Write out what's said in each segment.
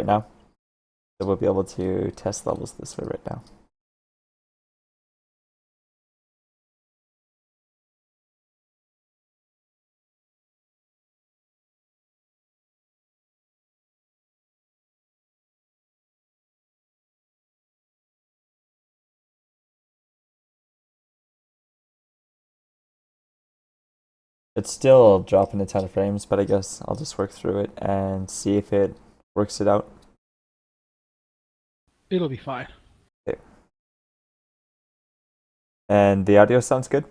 now. So we'll be able to test levels this way right now. It's still dropping a ton of frames, but I guess I'll just work through it and see if it works it out. It'll be fine. Okay. And the audio sounds good?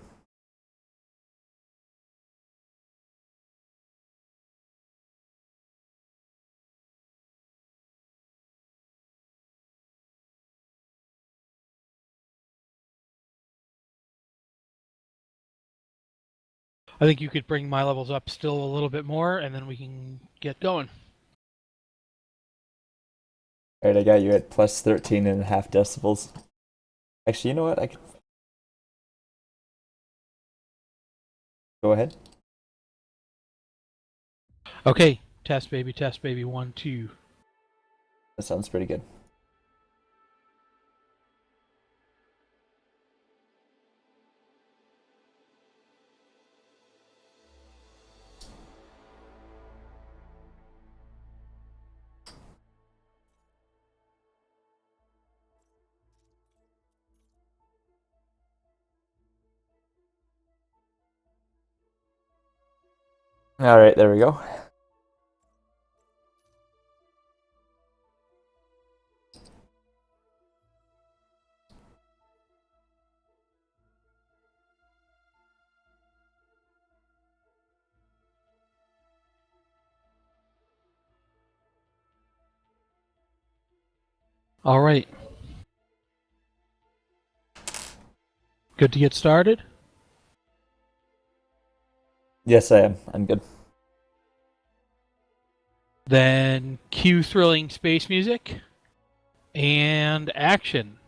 I think you could bring my levels up still a little bit more, and then we can get going. All right, I got you at plus 13.5 decibels. Actually, you know what? I could go ahead. Okay, test baby, 1, 2. That sounds pretty good. All right, there we go. All right. Good to get started? Yes, I am. I'm good. Then cue thrilling space music and action.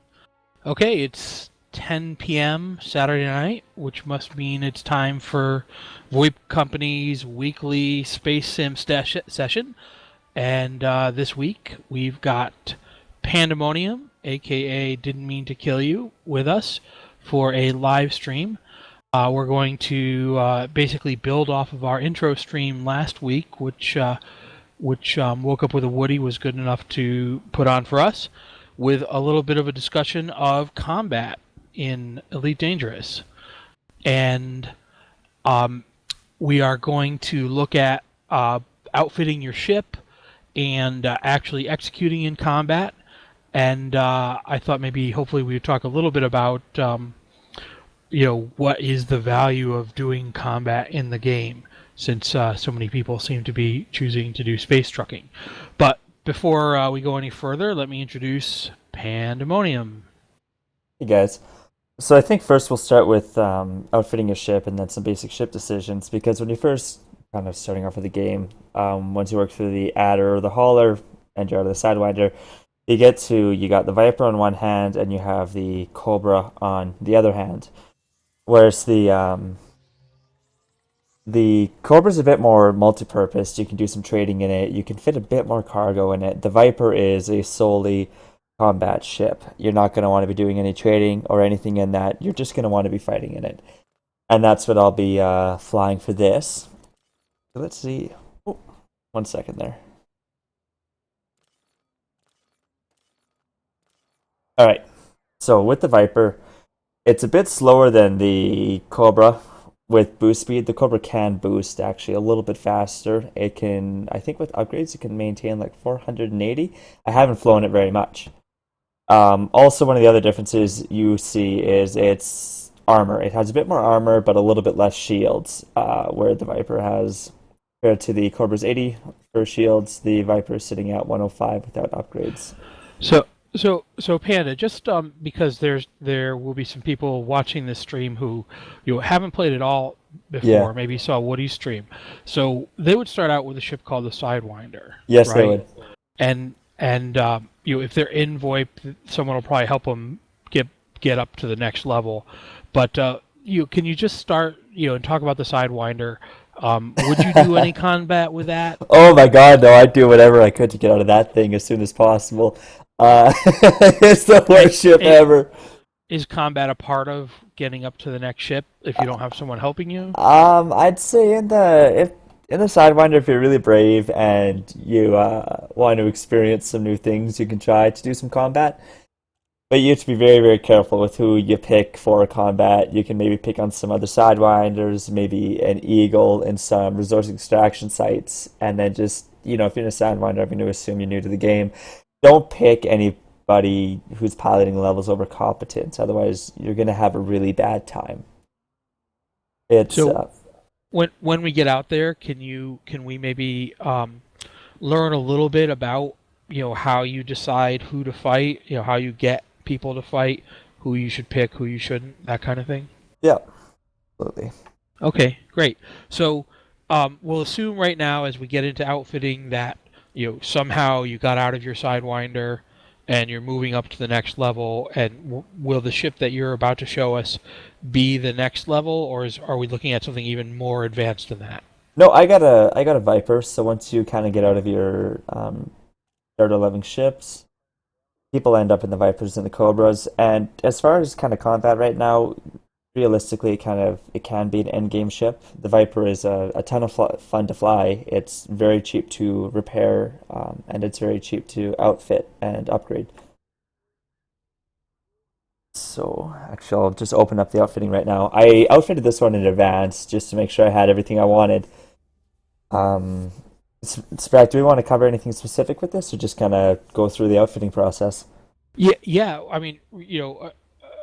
Okay, it's 10 p.m. Saturday night, which must mean it's time for VoIP Company's weekly Space Sim session. And this week we've got Pandemonium, aka Didn't Mean to Kill You, with us for a live stream. We're going to basically build off of our intro stream last week, which Woke Up with a Woody was good enough to put on for us, with a little bit of a discussion of combat in Elite Dangerous. And we are going to look at outfitting your ship and actually executing in combat. And I thought maybe, hopefully, we would talk a little bit about, what is the value of doing combat in the game, since so many people seem to be choosing to do space trucking. But before we go any further, let me introduce Pandemonium. Hey guys. So I think first we'll start with outfitting a ship and then some basic ship decisions because when you're first kind of starting off with the game, once you work through the adder or the hauler and you're out of the sidewinder, you got the Viper on one hand and you have the Cobra on the other hand. Whereas the Cobra's a bit more multi-purpose. You can do some trading in it. You can fit a bit more cargo in it. The Viper is a solely combat ship. You're not going to want to be doing any trading or anything in that. You're just going to want to be fighting in it. And that's what I'll be flying for this. So let's see. Oh, 1 second there. All right. So with the Viper, it's a bit slower than the Cobra with boost speed. The Cobra can boost actually a little bit faster. It can, I think with upgrades, it can maintain like 480. I haven't flown it very much. Also, one of the other differences you see is its armor. It has a bit more armor, but a little bit less shields, where the Viper has, compared to the Cobra's 80 for shields, the Viper is sitting at 105 without upgrades. So, so Panda, just because there will be some people watching this stream who haven't played it all Yeah. before, maybe saw Woody's stream. So they would start out with a ship called the Sidewinder, Yes, they right? would. And if they're in VoIP, someone will probably help them get up to the next level. But can you just start and talk about the Sidewinder, Would you do any combat with that? Oh my God, no! I'd do whatever I could to get out of that thing as soon as possible. It's the It, worst ship it, ever. is combat a part of getting up to the next ship if you don't have someone helping you? I'd say in the Sidewinder, if you're really brave and you want to experience some new things, you can try to do some combat. But you have to be very, very careful with who you pick for combat. You can maybe pick on some other Sidewinders, maybe an Eagle in some resource extraction sites, and then just, if you're in a Sidewinder, I'm going to assume you're new to the game. Don't pick anybody whose piloting level's over competence, otherwise you're going to have a really bad time. It's So when we get out there, can we maybe learn a little bit about how you decide who to fight, how you get people to fight, who you should pick, who you shouldn't, that kind of thing? Yeah, absolutely. Okay, great. So we'll assume right now, as we get into outfitting, that somehow you got out of your Sidewinder and you're moving up to the next level. And will the ship that you're about to show us be the next level, or are we looking at something even more advanced than that? No, I got a Viper. So once you kind of get out of your starter 11 ships, people end up in the Vipers and the Cobras. And as far as kind of combat right now, realistically, it can be an end game ship. The Viper is a ton of fun to fly. It's very cheap to repair, and it's very cheap to outfit and upgrade. So actually, I'll just open up the outfitting right now. I outfitted this one in advance just to make sure I had everything I wanted. Um, Sprat, do we want to cover anything specific with this, or just kind of go through the outfitting process? Yeah, yeah. I mean,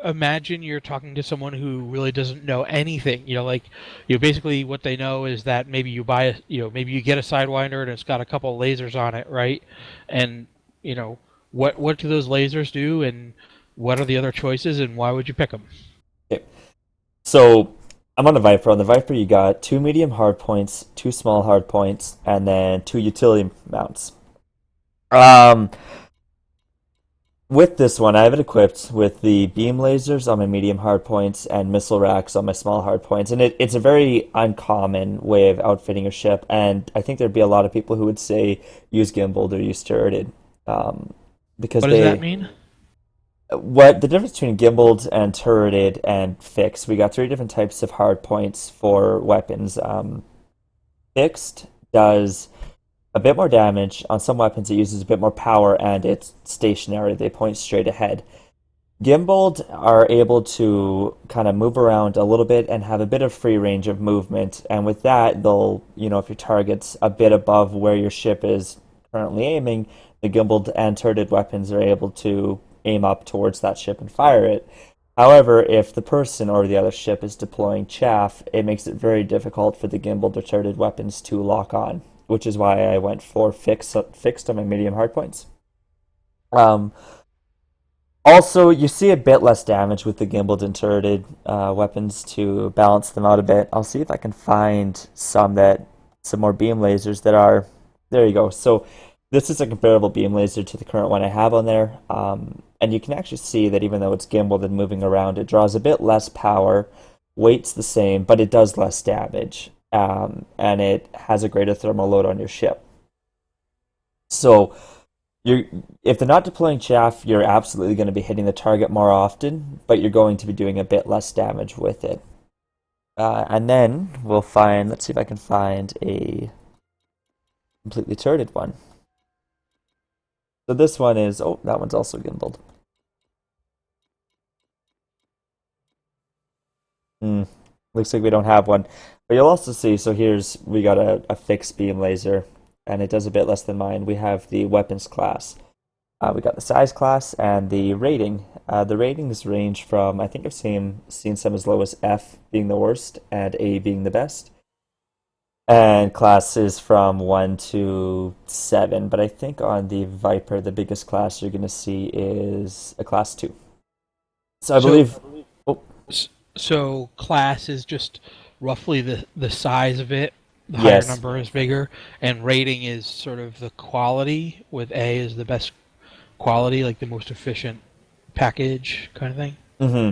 imagine you're talking to someone who really doesn't know anything. Like, basically what they know is that maybe you buy maybe you get a Sidewinder and it's got a couple lasers on it, right? And what do those lasers do, and what are the other choices, and why would you pick them? Okay. So I'm on the Viper. On the Viper, you got two medium hard points, two small hard points, and then two utility mounts. Um, with this one, I have it equipped with the beam lasers on my medium hard points and missile racks on my small hard points. And it's a very uncommon way of outfitting a ship. And I think there'd be a lot of people who would say use gimbaled or use turreted. Um, because What does that they, mean? what the difference between gimbaled and turreted and fixed, we got three different types of hard points for weapons. Fixed does a bit more damage. On some weapons, it uses a bit more power and it's stationary. They point straight ahead. Gimbaled are able to kind of move around a little bit and have a bit of free range of movement. And with that, they'll, if your target's a bit above where your ship is currently aiming, the gimbaled and turreted weapons are able to aim up towards that ship and fire it. However, if the person or the other ship is deploying chaff, it makes it very difficult for the gimbaled or turreted weapons to lock on, which is why I went for fixed on my medium hardpoints. Um, Also, you see a bit less damage with the gimbaled and turreted weapons to balance them out a bit. I'll see if I can find some more beam lasers that are. There you go. So this is a comparable beam laser to the current one I have on there. And you can actually see that even though it's gimbaled and moving around, it draws a bit less power, weight's the same, but it does less damage. And it has a greater thermal load on your ship. So you're if they're not deploying chaff, you're absolutely going to be hitting the target more often, but you're going to be doing a bit less damage with it. And then we'll find. Let's see if I can find a completely turreted one. So this one is. Oh, that one's also gimbaled. Hmm. Looks like we don't have one. But you'll also see. So we got a fixed beam laser, and it does a bit less than mine. We have the weapons class. We got the size class and the rating. The ratings range from I think I've seen some as low as F being the worst and A being the best, and classes from 1 to 7. But I think on the Viper, the biggest class you're going to see is a class 2. So I So believe. Oh, so class is just roughly the size of it. The higher yes. number is bigger, and rating is sort of the quality. With A is the best quality, like the most efficient package kind of thing. hmm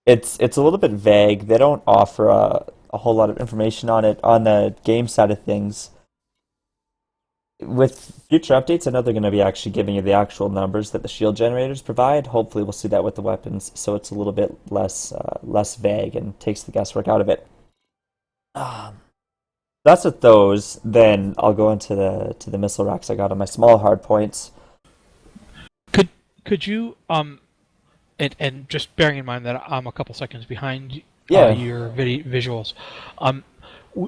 It's a little bit vague. They don't offer a whole lot of information on it. On the game side of things, with future updates, I know they're going to be actually giving you the actual numbers that the shield generators provide. Hopefully, we'll see that with the weapons, so it's a little bit less vague and takes the guesswork out of it. Um, that's with those. Then I'll go into the missile racks I got on my small hard points. Could you and just bearing in mind that I'm a couple seconds behind Yeah, your visuals, um,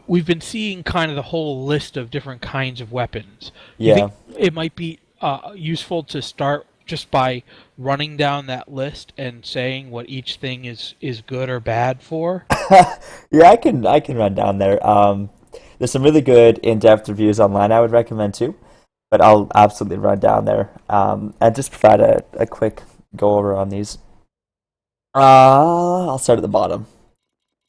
we've been seeing kind of the whole list of different kinds of weapons. Do you yeah. think it might be useful to start just by running down that list and saying what each thing is good or bad for? Yeah, I can run down there. There's some really good in-depth reviews online I would recommend too, but I'll absolutely run down there and just provide a quick go over on these. I'll start at the bottom,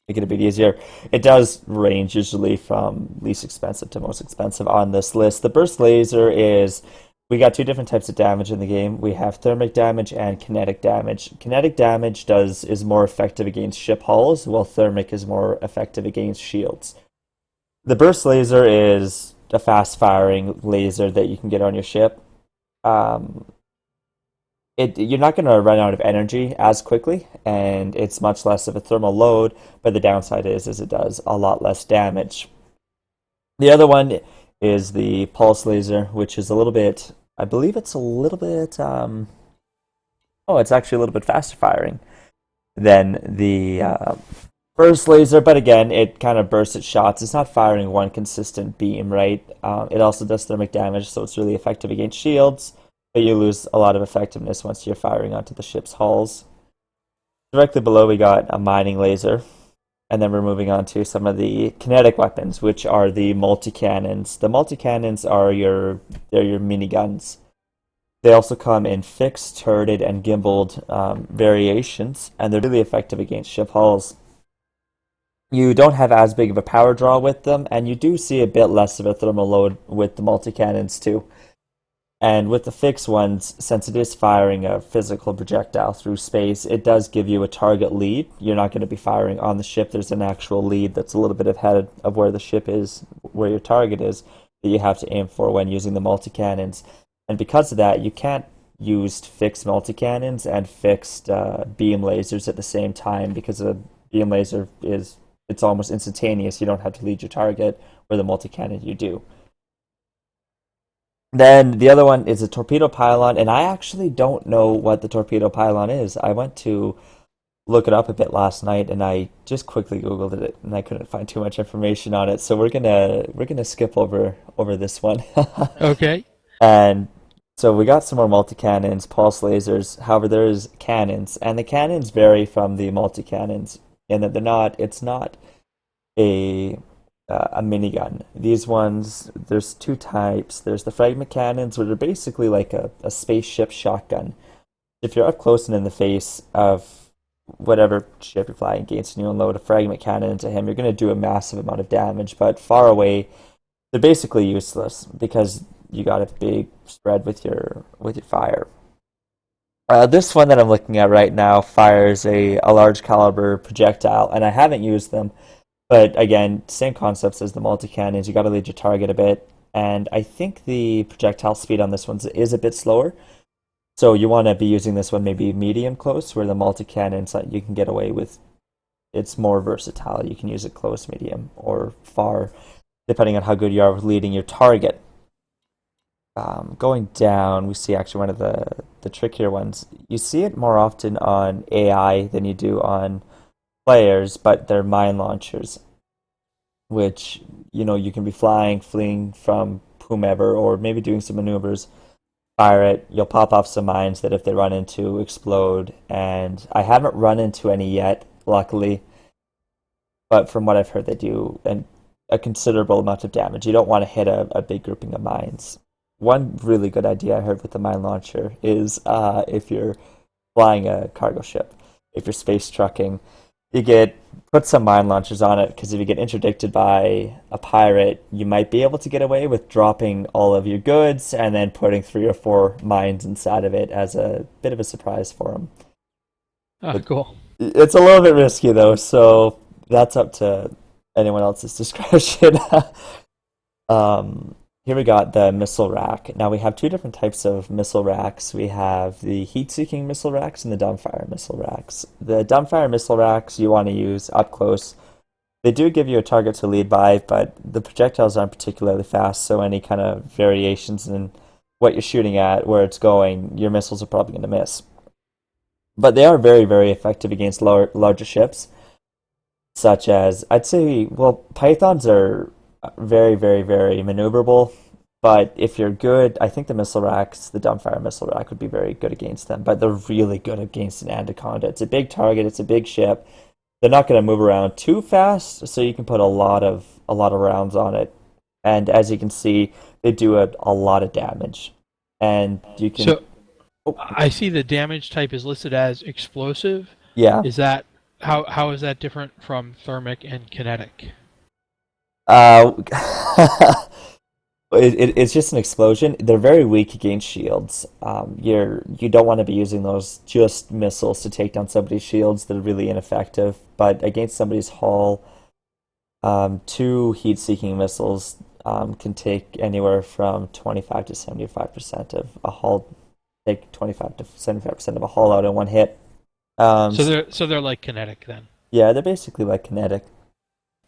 make it a bit easier. It does range usually from least expensive to most expensive on this list. The burst laser is we got two different types of damage in the game. We have thermic damage and kinetic damage. Kinetic damage is more effective against ship hulls, while thermic is more effective against shields. The burst laser is a fast firing laser that you can get on your ship. Um, you're not going to run out of energy as quickly, and it's much less of a thermal load. But the downside is it does a lot less damage. The other one is the pulse laser, which is a little bit. I believe it's a little bit. Oh, it's actually a little bit faster firing than the burst laser, but again, it kind of bursts its shots. It's not firing one consistent beam, right? It also does thermic damage, so it's really effective against shields, but you lose a lot of effectiveness once you're firing onto the ship's hulls. Directly below, we got a mining laser, and then we're moving on to some of the kinetic weapons, which are the multi-cannons. The multi-cannons are they're your miniguns. They also come in fixed, turreted, and gimbaled variations, and they're really effective against ship hulls. You don't have as big of a power draw with them, and you do see a bit less of a thermal load with the multi-cannons too. And with the fixed ones, since it is firing a physical projectile through space, it does give you a target lead. You're not going to be firing on the ship. There's an actual lead that's a little bit ahead of where the ship is, where your target is, that you have to aim for when using the multi-cannons. And because of that, you can't use fixed multi-cannons and fixed beam lasers at the same time, because a beam laser it's almost instantaneous. You don't have to lead your target, where the multi-cannon you do. Then the other one is a torpedo pylon, and I actually don't know what the torpedo pylon is. I went to look it up a bit last night, and I just quickly Googled it, and I couldn't find too much information on it. So we're gonna skip over this one. Okay. And so we got some more multi-cannons, pulse lasers. However, there's cannons, and the cannons vary from the multi-cannons in that it's not a a minigun. These ones, there's two types. There's the fragment cannons, which are basically like a spaceship shotgun. If you're up close and in the face of whatever ship you're flying against and you unload a fragment cannon into him, you're going to do a massive amount of damage. But far away, they're basically useless because you got a big spread with your fire. This one that I'm looking at right now fires a large caliber projectile, and I haven't used them. But again, same concepts as the multi-cannons. You got to lead your target a bit, and I think the projectile speed on this one is a bit slower. So you want to be using this one maybe medium close, where the multi-cannons you can get away with. It's more versatile. You can use it close, medium, or far, depending on how good you are with leading your target. Going down, we see actually one of the trickier ones. You see it more often on AI than you do on players, but they're mine launchers, which you can be fleeing from whomever, or maybe doing some maneuvers. Fire it, you'll pop off some mines that if they run into, explode. And I haven't run into any yet, luckily, but from what I've heard, they do a considerable amount of damage. You don't want to hit a big grouping of mines. One really good idea I heard with the mine launcher is if you're flying a cargo ship, if you're space trucking, put some mine launchers on it, because if you get interdicted by a pirate, you might be able to get away with dropping all of your goods and then putting 3 or 4 mines inside of it as a bit of a surprise for them. Oh, cool. It's a little bit risky though, so that's up to anyone else's discretion. Um, Here we got the missile rack. Now we have two different types of missile racks. We have the heat-seeking missile racks and the dumbfire missile racks. The dumbfire missile racks you want to use up close. They do give you a target to lead by, but the projectiles aren't particularly fast, so any kind of variations in what you're shooting at, where it's going, your missiles are probably going to miss. But they are very, very effective against larger ships, such as, I'd say, well, Pythons are very, very, very maneuverable. But if you're good, I think the missile racks, the dumbfire missile rack would be very good against them. But they're really good against an Anaconda. It's a big target. It's a big ship. They're not going to move around too fast, so you can put a lot of rounds on it. And as you can see, they do a lot of damage. And you can. So Oh, I see the damage type is listed as explosive. yeah. Is that how is that different from thermic and kinetic? Uh, it's just an explosion. They're very weak against shields. You don't want to be using those just missiles to take down somebody's shields. They're really ineffective. But against somebody's hull, two heat-seeking missiles can take anywhere from 25 to 75% of a hull. Take 25 to 75% of a hull out in one hit. So they're like kinetic then. Yeah, they're basically like kinetic.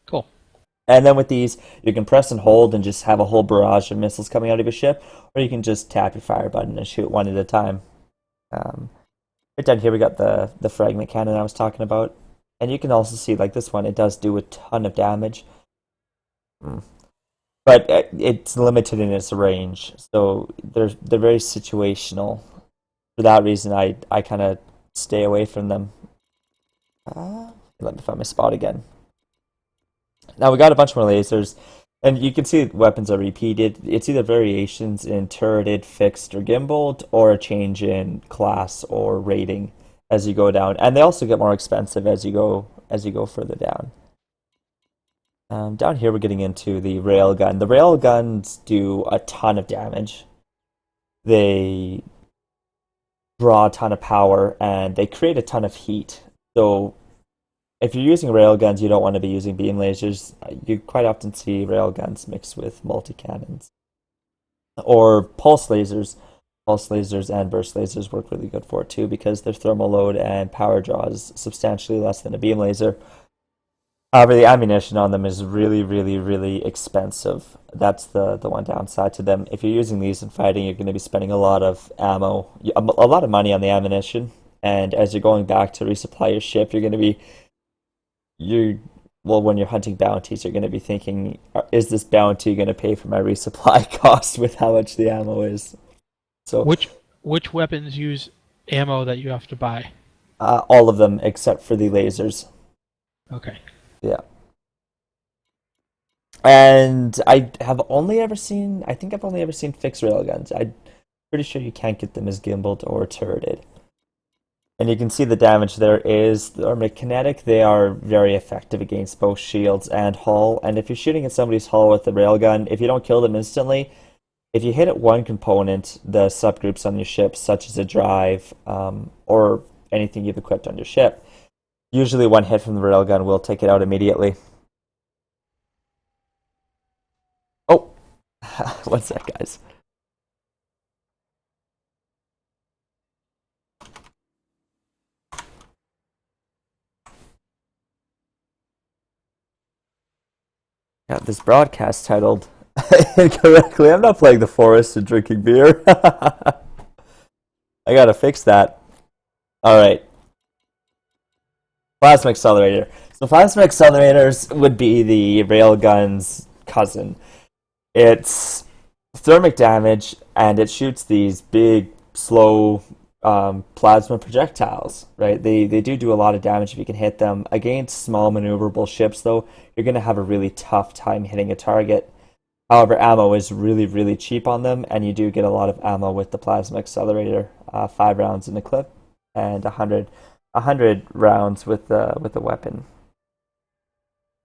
Cool. And then with these, you can press and hold and just have a whole barrage of missiles coming out of your ship, or you can just tap your fire button and shoot one at a time. Right down here, we got the fragment cannon I was talking about. And you can also see, like this one, it does do a ton of damage. But it's limited in its range, so they're very situational. For that reason, I kind of stay away from them. Let me find my spot again. Now we got a bunch more lasers, and you can see weapons are repeated. It's either variations in turreted, fixed, or gimbaled, or a change in class or rating as you go down. And they also get more expensive as you go further down. Down here we're getting into the railgun. The railguns do a ton of damage. They draw a ton of power, and they create a ton of heat. So if you're using railguns, you don't want to be using beam lasers. You quite often see railguns mixed with multi-cannons. Or pulse lasers. Pulse lasers and burst lasers work really good for it too, because their thermal load and power draw is substantially less than a beam laser. However, the ammunition on them is really, really, really expensive. That's the one downside to them. If you're using these in fighting, you're going to be spending a lot of ammo, a lot of money on the ammunition. And as you're going back to resupply your ship, when you're hunting bounties, you're going to be thinking, is this bounty going to pay for my resupply cost with how much the ammo is? So Which weapons use ammo that you have to buy? all of them except for the lasers. Okay. Yeah. And I think I've only ever seen fixed railguns. I'm pretty sure you can't get them as gimbaled or turreted. And you can see the damage there is thermic kinetic. They are very effective against both shields and hull. And if you're shooting at somebody's hull with the railgun, if you don't kill them instantly, if you hit at one component, the subgroups on your ship, such as a drive or anything you've equipped on your ship, usually one hit from the railgun will take it out immediately. Oh, one sec, guys. Got this broadcast titled incorrectly. I'm not playing the forest and drinking beer. I gotta fix that. Alright. Plasma accelerator. So plasma accelerators would be the railgun's cousin. It's thermic damage, and it shoots these big, slow plasma projectiles, right? They do a lot of damage if you can hit them. Against small maneuverable ships, though, you're going to have a really tough time hitting a target. However, ammo is really, really cheap on them, and you do get a lot of ammo with the plasma accelerator. 5 rounds in the clip, and 100 rounds with the weapon.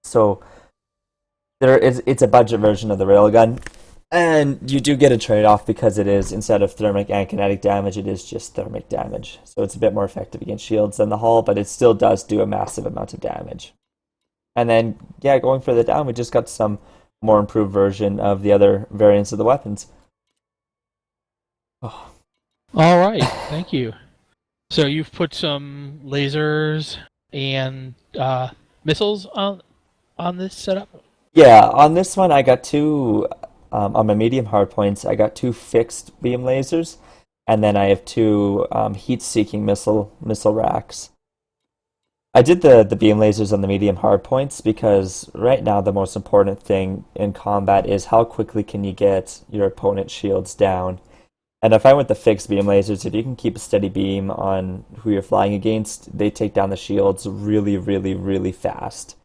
So it's a budget version of the railgun, and you do get a trade-off because it is, instead of thermic and kinetic damage, it is just thermic damage. So it's a bit more effective against shields than the hull, but it still does do a massive amount of damage. And then, yeah, going further down, we just got some more improved version of the other variants of the weapons. Oh. All right, thank you. So you've put some lasers and missiles on this setup. Yeah, on this one, I got two, on my medium hard points, I got two fixed beam lasers, and then I have two heat-seeking missile racks. I did the beam lasers on the medium hard points because right now the most important thing in combat is how quickly can you get your opponent's shields down. And if I went the fixed beam lasers, if you can keep a steady beam on who you're flying against, they take down the shields really, really, really fast.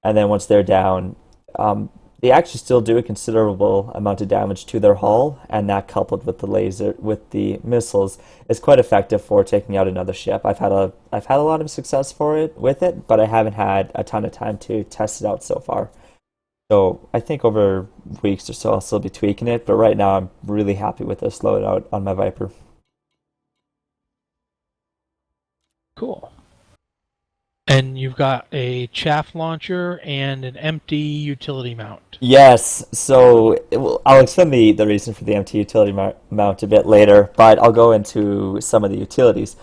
And then once they're down, they actually still do a considerable amount of damage to their hull, and that coupled with the missiles, is quite effective for taking out another ship. I've had a lot of success with it, but I haven't had a ton of time to test it out so far. So I think over weeks or so I'll still be tweaking it, but right now I'm really happy with this loadout on my Viper. Cool. And you've got a chaff launcher and an empty utility mount. Yes, so I'll explain the reason for the empty utility mount a bit later, but I'll go into some of the utilities.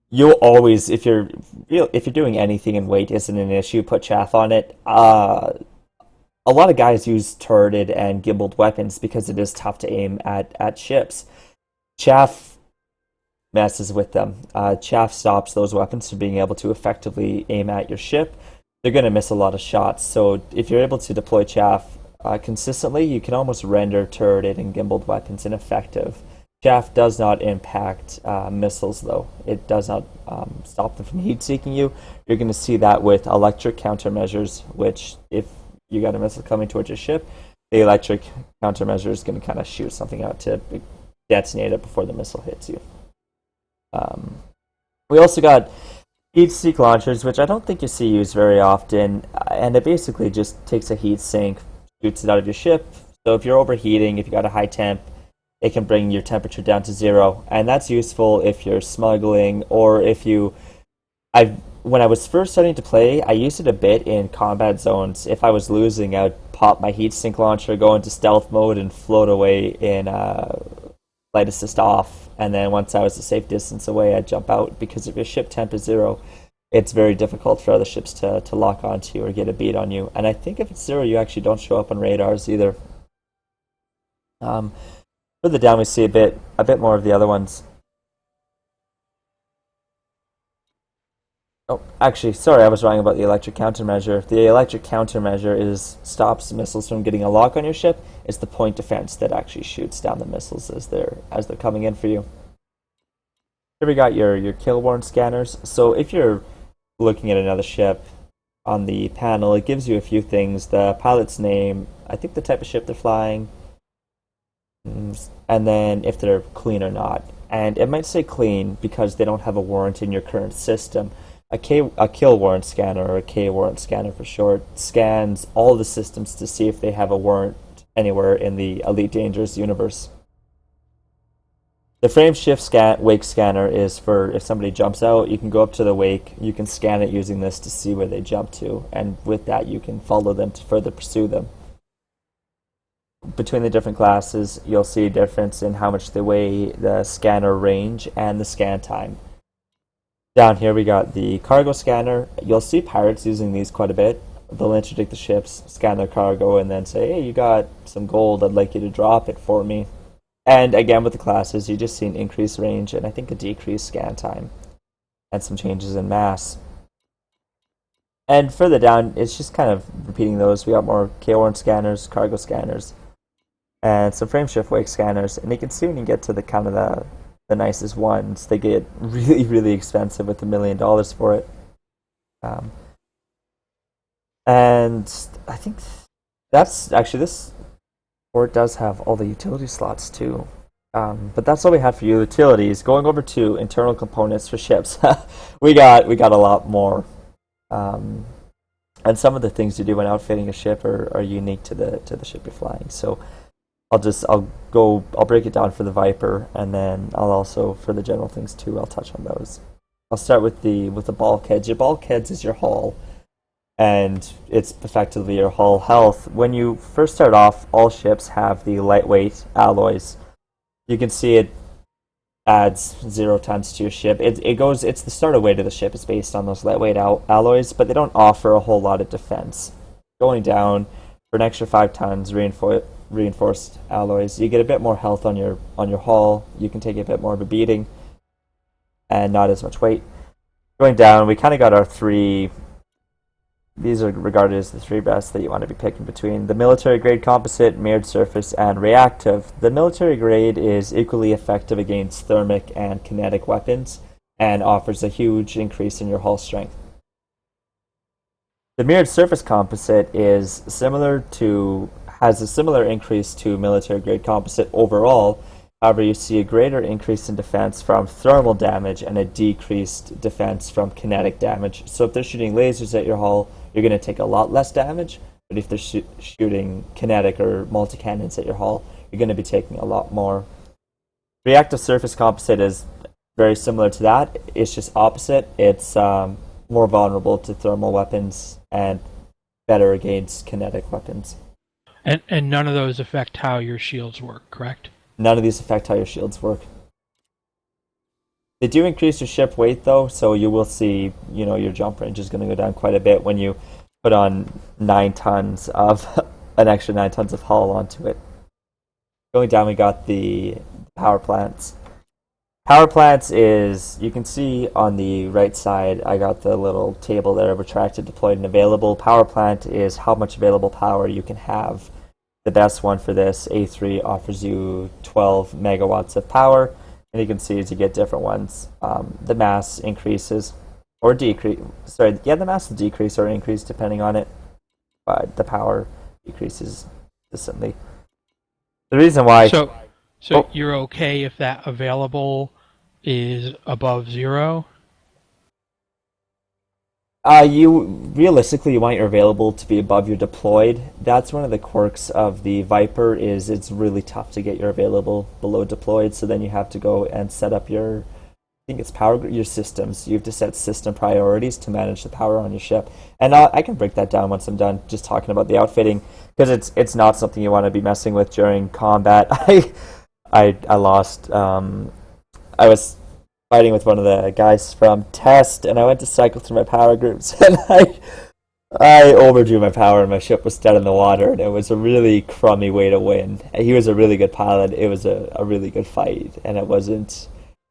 You'll always, if you're doing anything and weight isn't an issue, put chaff on it. A lot of guys use turreted and gimbaled weapons because it is tough to aim at ships. Chaff messes with them. Chaff stops those weapons from being able to effectively aim at your ship. They're going to miss a lot of shots. So if you're able to deploy chaff consistently, you can almost render turreted and gimbaled weapons ineffective. Chaff does not impact missiles, though. It does not stop them from heat-seeking you. You're going to see that with electric countermeasures, which if you got a missile coming towards your ship, the electric countermeasure is going to kind of shoot something out to detonate it before the missile hits you. We also got heat seek launchers, which I don't think you see used very often, and it basically just takes a heat sink, shoots it out of your ship. So if you're overheating, if you got a high temp, it can bring your temperature down to 0, and that's useful if you're smuggling or if you. When I was first starting to play, I used it a bit in combat zones. If I was losing, I would pop my heat sink launcher, go into stealth mode, and float away in flight assist off. And then once I was a safe distance away, I'd jump out because if your ship temp is 0, it's very difficult for other ships to lock onto you or get a beat on you. And I think if it's 0, you actually don't show up on radars either. Further down, we see a bit more of the other ones. Oh, actually, sorry, I was wrong about the electric countermeasure. The electric countermeasure stops missiles from getting a lock on your ship. It's the point defense that actually shoots down the missiles as they're coming in for you. Here we got your kill warrant scanners. So if you're looking at another ship on the panel, it gives you a few things: the pilot's name, I think the type of ship they're flying, and then if they're clean or not. And it might say clean because they don't have a warrant in your current system. A kill warrant scanner, or a K warrant scanner for short, scans all the systems to see if they have a warrant anywhere in the Elite Dangerous universe. The frame shift wake scanner is for if somebody jumps out, you can go up to the wake, you can scan it using this to see where they jump to, and with that you can follow them to further pursue them. Between the different classes, you'll see a difference in how much they weigh, the scanner range, and the scan time. Down here we got the cargo scanner. You'll see pirates using these quite a bit. They'll interdict the ships, scan their cargo, and then say, hey, you got some gold, I'd like you to drop it for me. And again with the classes, you just see an increased range and I think a decreased scan time. And some changes in mass. And further down, it's just kind of repeating those. We got more K-warrant scanners, cargo scanners, and some frame shift wake scanners. And you can see when you get to the kind of the nicest ones, they get really, really expensive with $1 million for it. And I think that's actually this port does have all the utility slots too. But that's all we had for utilities. Going over to internal components for ships, we got a lot more. And some of the things you do when outfitting a ship are unique to the ship you're flying. So I'll break it down for the Viper, and then I'll also, for the general things too, I'll touch on those. I'll start with the bulkheads. Your bulkheads is your hull. and it's effectively your hull health. When you first start off, all ships have the lightweight alloys. You can see it adds 0 tons to your ship. It's the starter weight of the ship is based on those lightweight alloys, but they don't offer a whole lot of defense. Going down for an extra 5 tons reinforced alloys, you get a bit more health on your hull. You can take a bit more of a beating, and not as much weight. Going down, we kind of got our three. These are regarded as the three best that you want to be picking between: the military grade composite, mirrored surface, and reactive. The military grade is equally effective against thermic and kinetic weapons and offers a huge increase in your hull strength. The mirrored surface composite has a similar increase to military grade composite overall. However, you see a greater increase in defense from thermal damage and a decreased defense from kinetic damage. So if they're shooting lasers at your hull, you're going to take a lot less damage. But if they're shooting kinetic or multi-cannons at your hull, you're going to be taking a lot more. Reactive surface composite is very similar to that. It's just opposite. It's more vulnerable to thermal weapons and better against kinetic weapons. And none of those affect how your shields work, correct? None of these affect how your shields work. They do increase your ship weight, though, so you will see, your jump range is going to go down quite a bit when you put on 9 tons of an extra 9 tons of hull onto it. Going down, we got the power plants. Power plants is, you can see on the right side, I got the little table there, retracted, deployed, and available. Power plant is how much available power you can have. The best one for this, A3, offers you 12 megawatts of power, and you can see as you get different ones, the mass increases or decrease. The mass will decrease or increase depending on it, but the power decreases consistently. The reason why. So you're okay if that available is above 0? You want your available to be above your deployed. That's one of the quirks of the Viper, is it's really tough to get your available below deployed, so then you have to go and set up your systems. You have to set system priorities to manage the power on your ship. And I can break that down once I'm done just talking about the outfitting, because it's not something you want to be messing with during combat. I lost. I was fighting with one of the guys from Test, and I went to cycle through my power groups, and I overdrew my power, and my ship was dead in the water, and it was a really crummy way to win. He was a really good pilot. It was a really good fight, and it wasn't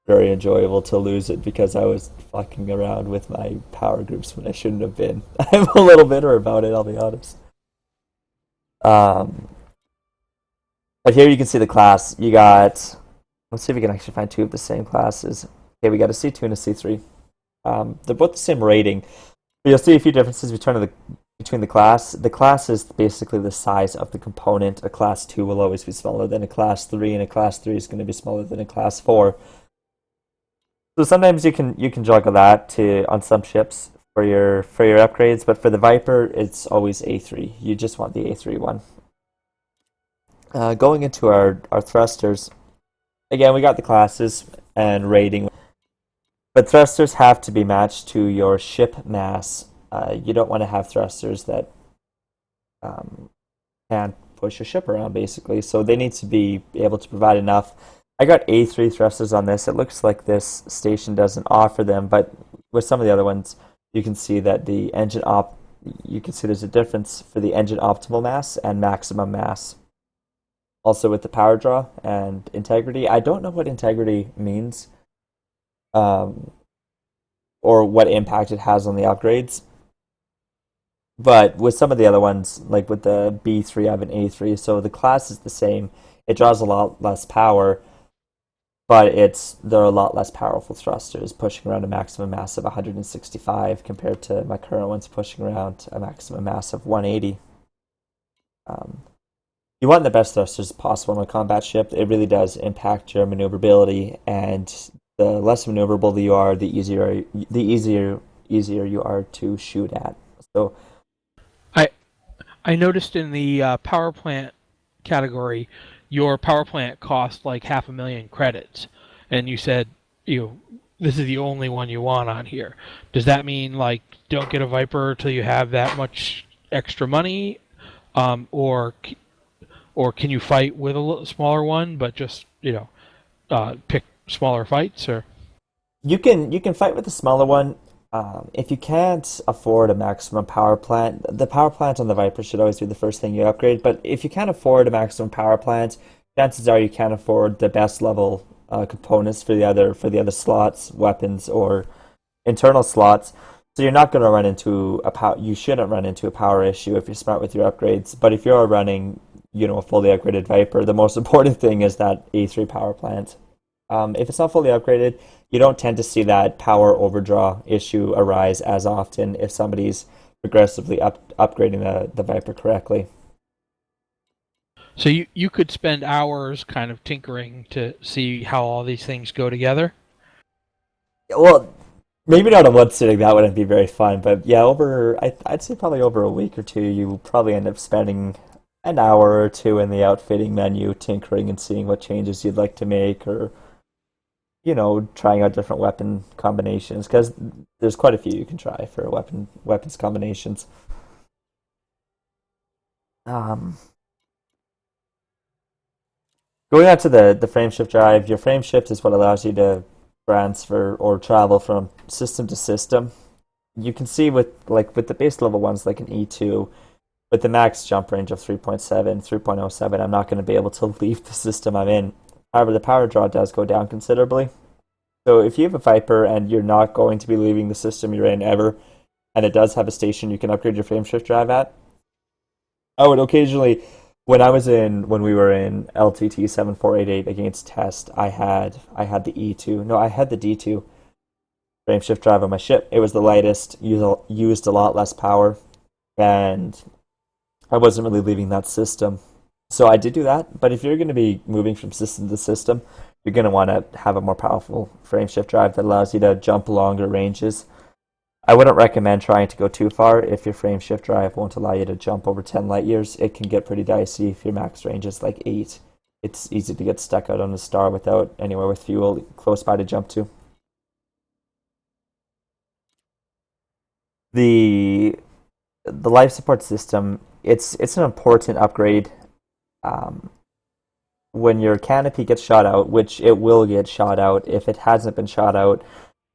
very enjoyable to lose it because I was fucking around with my power groups when I shouldn't have been. I'm a little bitter about it, I'll be honest. But here you can see the class. You got... Let's see if we can actually find two of the same classes. Okay, we got a C2 and a C3. They're both the same rating. But you'll see a few differences between the class. The class is basically the size of the component. A class 2 will always be smaller than a class 3, and a class 3 is going to be smaller than a class 4. So sometimes you can juggle that on some ships for your upgrades, but for the Viper, it's always A3. You just want the A3 one. Going into our thrusters, again, we got the classes and rating, but thrusters have to be matched to your ship mass. You don't want to have thrusters that can't push your ship around, basically, so they need to be able to provide enough. I got A3 thrusters on this. It looks like this station doesn't offer them, but with some of the other ones, you can see that the engine you can see there's a difference for the engine optimal mass and maximum mass. Also with the power draw and integrity. I don't know what integrity means, or what impact it has on the upgrades. But with some of the other ones, like with the B3, I have an A3, so the class is the same. It draws a lot less power, but they're a lot less powerful thrusters, pushing around a maximum mass of 165 compared to my current ones pushing around a maximum mass of 180. You want the best thrusters possible on a combat ship. It really does impact your maneuverability, and the less maneuverable you are, the easier you are to shoot at. So, I noticed in the power plant category, your power plant cost like 500,000 credits, and you said this is the only one you want on here. Does that mean like don't get a Viper till you have that much extra money, or can you fight with a little smaller one, but just pick smaller fights? Or You can fight with the smaller one. If you can't afford a maximum power plant, the power plant on the Viper should always be the first thing you upgrade. But if you can't afford a maximum power plant, chances are you can't afford the best level components for the other slots, weapons, or internal slots. So you're not going to run into a power. You shouldn't run into a power issue if you're smart with your upgrades. But if you're running, a fully upgraded Viper, the most important thing is that A3 power plant. If it's not fully upgraded, you don't tend to see that power overdraw issue arise as often if somebody's progressively upgrading the Viper correctly. so you could spend hours kind of tinkering to see how all these things go together. Well, maybe not in one sitting, that wouldn't be very fun, but yeah, I'd say probably over a week or two, you will probably end up spending an hour or two in the outfitting menu tinkering and seeing what changes you'd like to make, or trying out different weapon combinations, because there's quite a few you can try for weapons combinations. Um, Going out to the frame shift drive, your frame shift is what allows you to transfer or travel from system to system. You can see with the base level ones like an E2, with the max jump range of 3.7, 3.07, I'm not going to be able to leave the system I'm in. However, the power draw does go down considerably. So if you have a Viper and you're not going to be leaving the system you're in ever, and it does have a station you can upgrade your frame shift drive at, I would occasionally, when we were in LTT 7488 against Test, I had the E2. No, I had the D2 frame shift drive on my ship. It was the lightest, used a lot less power, and I wasn't really leaving that system. So I did do that, but if you're going to be moving from system to system, you're going to want to have a more powerful frame shift drive that allows you to jump longer ranges. I wouldn't recommend trying to go too far if your frame shift drive won't allow you to jump over 10 light years. It can get pretty dicey if your max range is like 8. It's easy to get stuck out on the star without anywhere with fuel close by to jump to. The the life support system, it's an important upgrade. Um, when your canopy gets shot out, which it will get shot out, if it hasn't been shot out,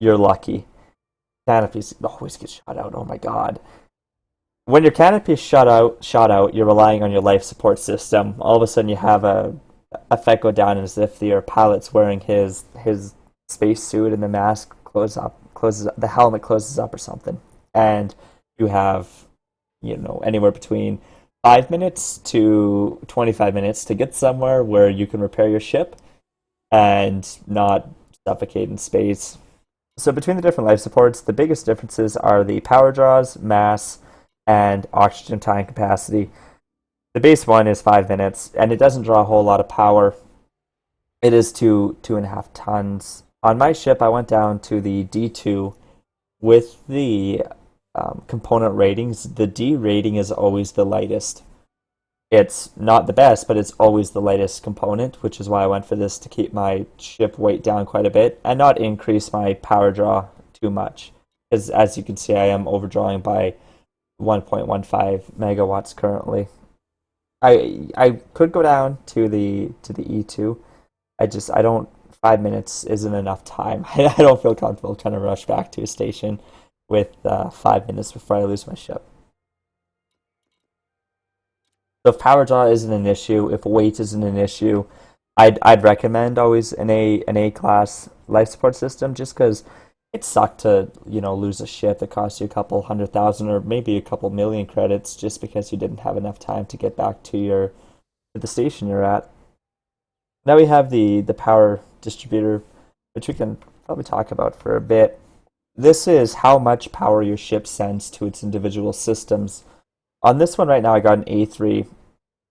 you're lucky. Canopies always get shot out. Oh my god. When your canopy is shot out, you're relying on your life support system. All of a sudden, you have a effect go down as if your pilot's wearing his space suit and the mask closes up, the helmet closes up or something, and you have anywhere between 5 minutes to 25 minutes to get somewhere where you can repair your ship and not suffocate in space. So between the different life supports, the biggest differences are the power draws, mass, and oxygen tank capacity. The base one is 5 minutes, and it doesn't draw a whole lot of power. It is 2.5 tons. On my ship, I went down to the D2 with the component ratings. The D rating is always the lightest. It's not the best, but it's always the lightest component, which is why I went for this to keep my ship weight down quite a bit and not increase my power draw too much. Because as you can see, I am overdrawing by 1.15 megawatts currently. I could go down to the E2. I don't. 5 minutes isn't enough time. I don't feel comfortable trying to rush back to a station with 5 minutes before I lose my ship. So if power draw isn't an issue, if weight isn't an issue, I'd recommend always an A class life support system, just because it sucked to lose a ship that cost you a couple 100,000 or maybe a couple million credits just because you didn't have enough time to get back to the station you're at. Now we have the power distributor, which we can probably talk about for a bit. This is how much power your ship sends to its individual systems. On this one right now, I got an A3,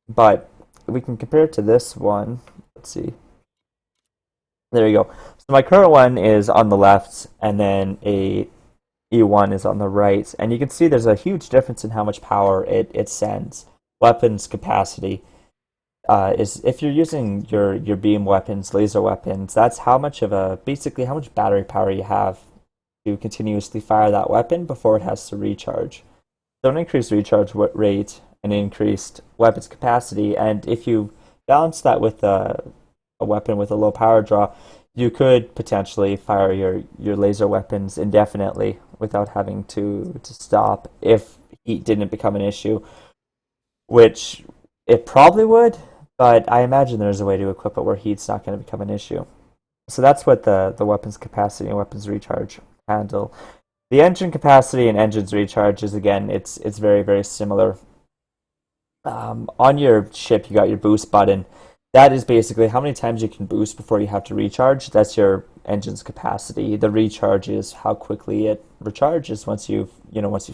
but we can compare it to this one. Let's see. There you go. So my current one is on the left, and then a E1 is on the right, and you can see there's a huge difference in how much power it sends. Weapons capacity. is if you're using your beam weapons, laser weapons, that's how much of a basically how much battery power you have to continuously fire that weapon before it has to recharge. So an increased recharge rate, an increased weapons capacity, and if you balance that with a weapon with a low power draw, you could potentially fire your laser weapons indefinitely without having to stop if heat didn't become an issue, which it probably would, but I imagine there's a way to equip it where heat's not going to become an issue. So that's what the weapons capacity and weapons recharge handle. The engine capacity and engines recharge is again, it's very very similar. On your ship, you got your boost button. That is basically how many times you can boost before you have to recharge. That's your engine's capacity. The recharge is how quickly it recharges once you've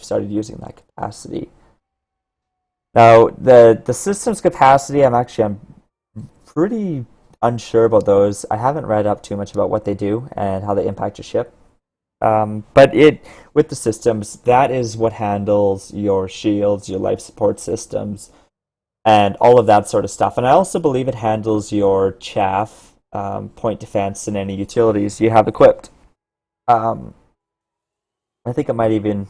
started using that capacity. Now, the system's capacity, I'm pretty unsure about those. I haven't read up too much about what they do and how they impact your ship. But it with the systems, that is what handles your shields, your life support systems, and all of that sort of stuff. And I also believe it handles your chaff, point defense, and any utilities you have equipped. Um, I think it might even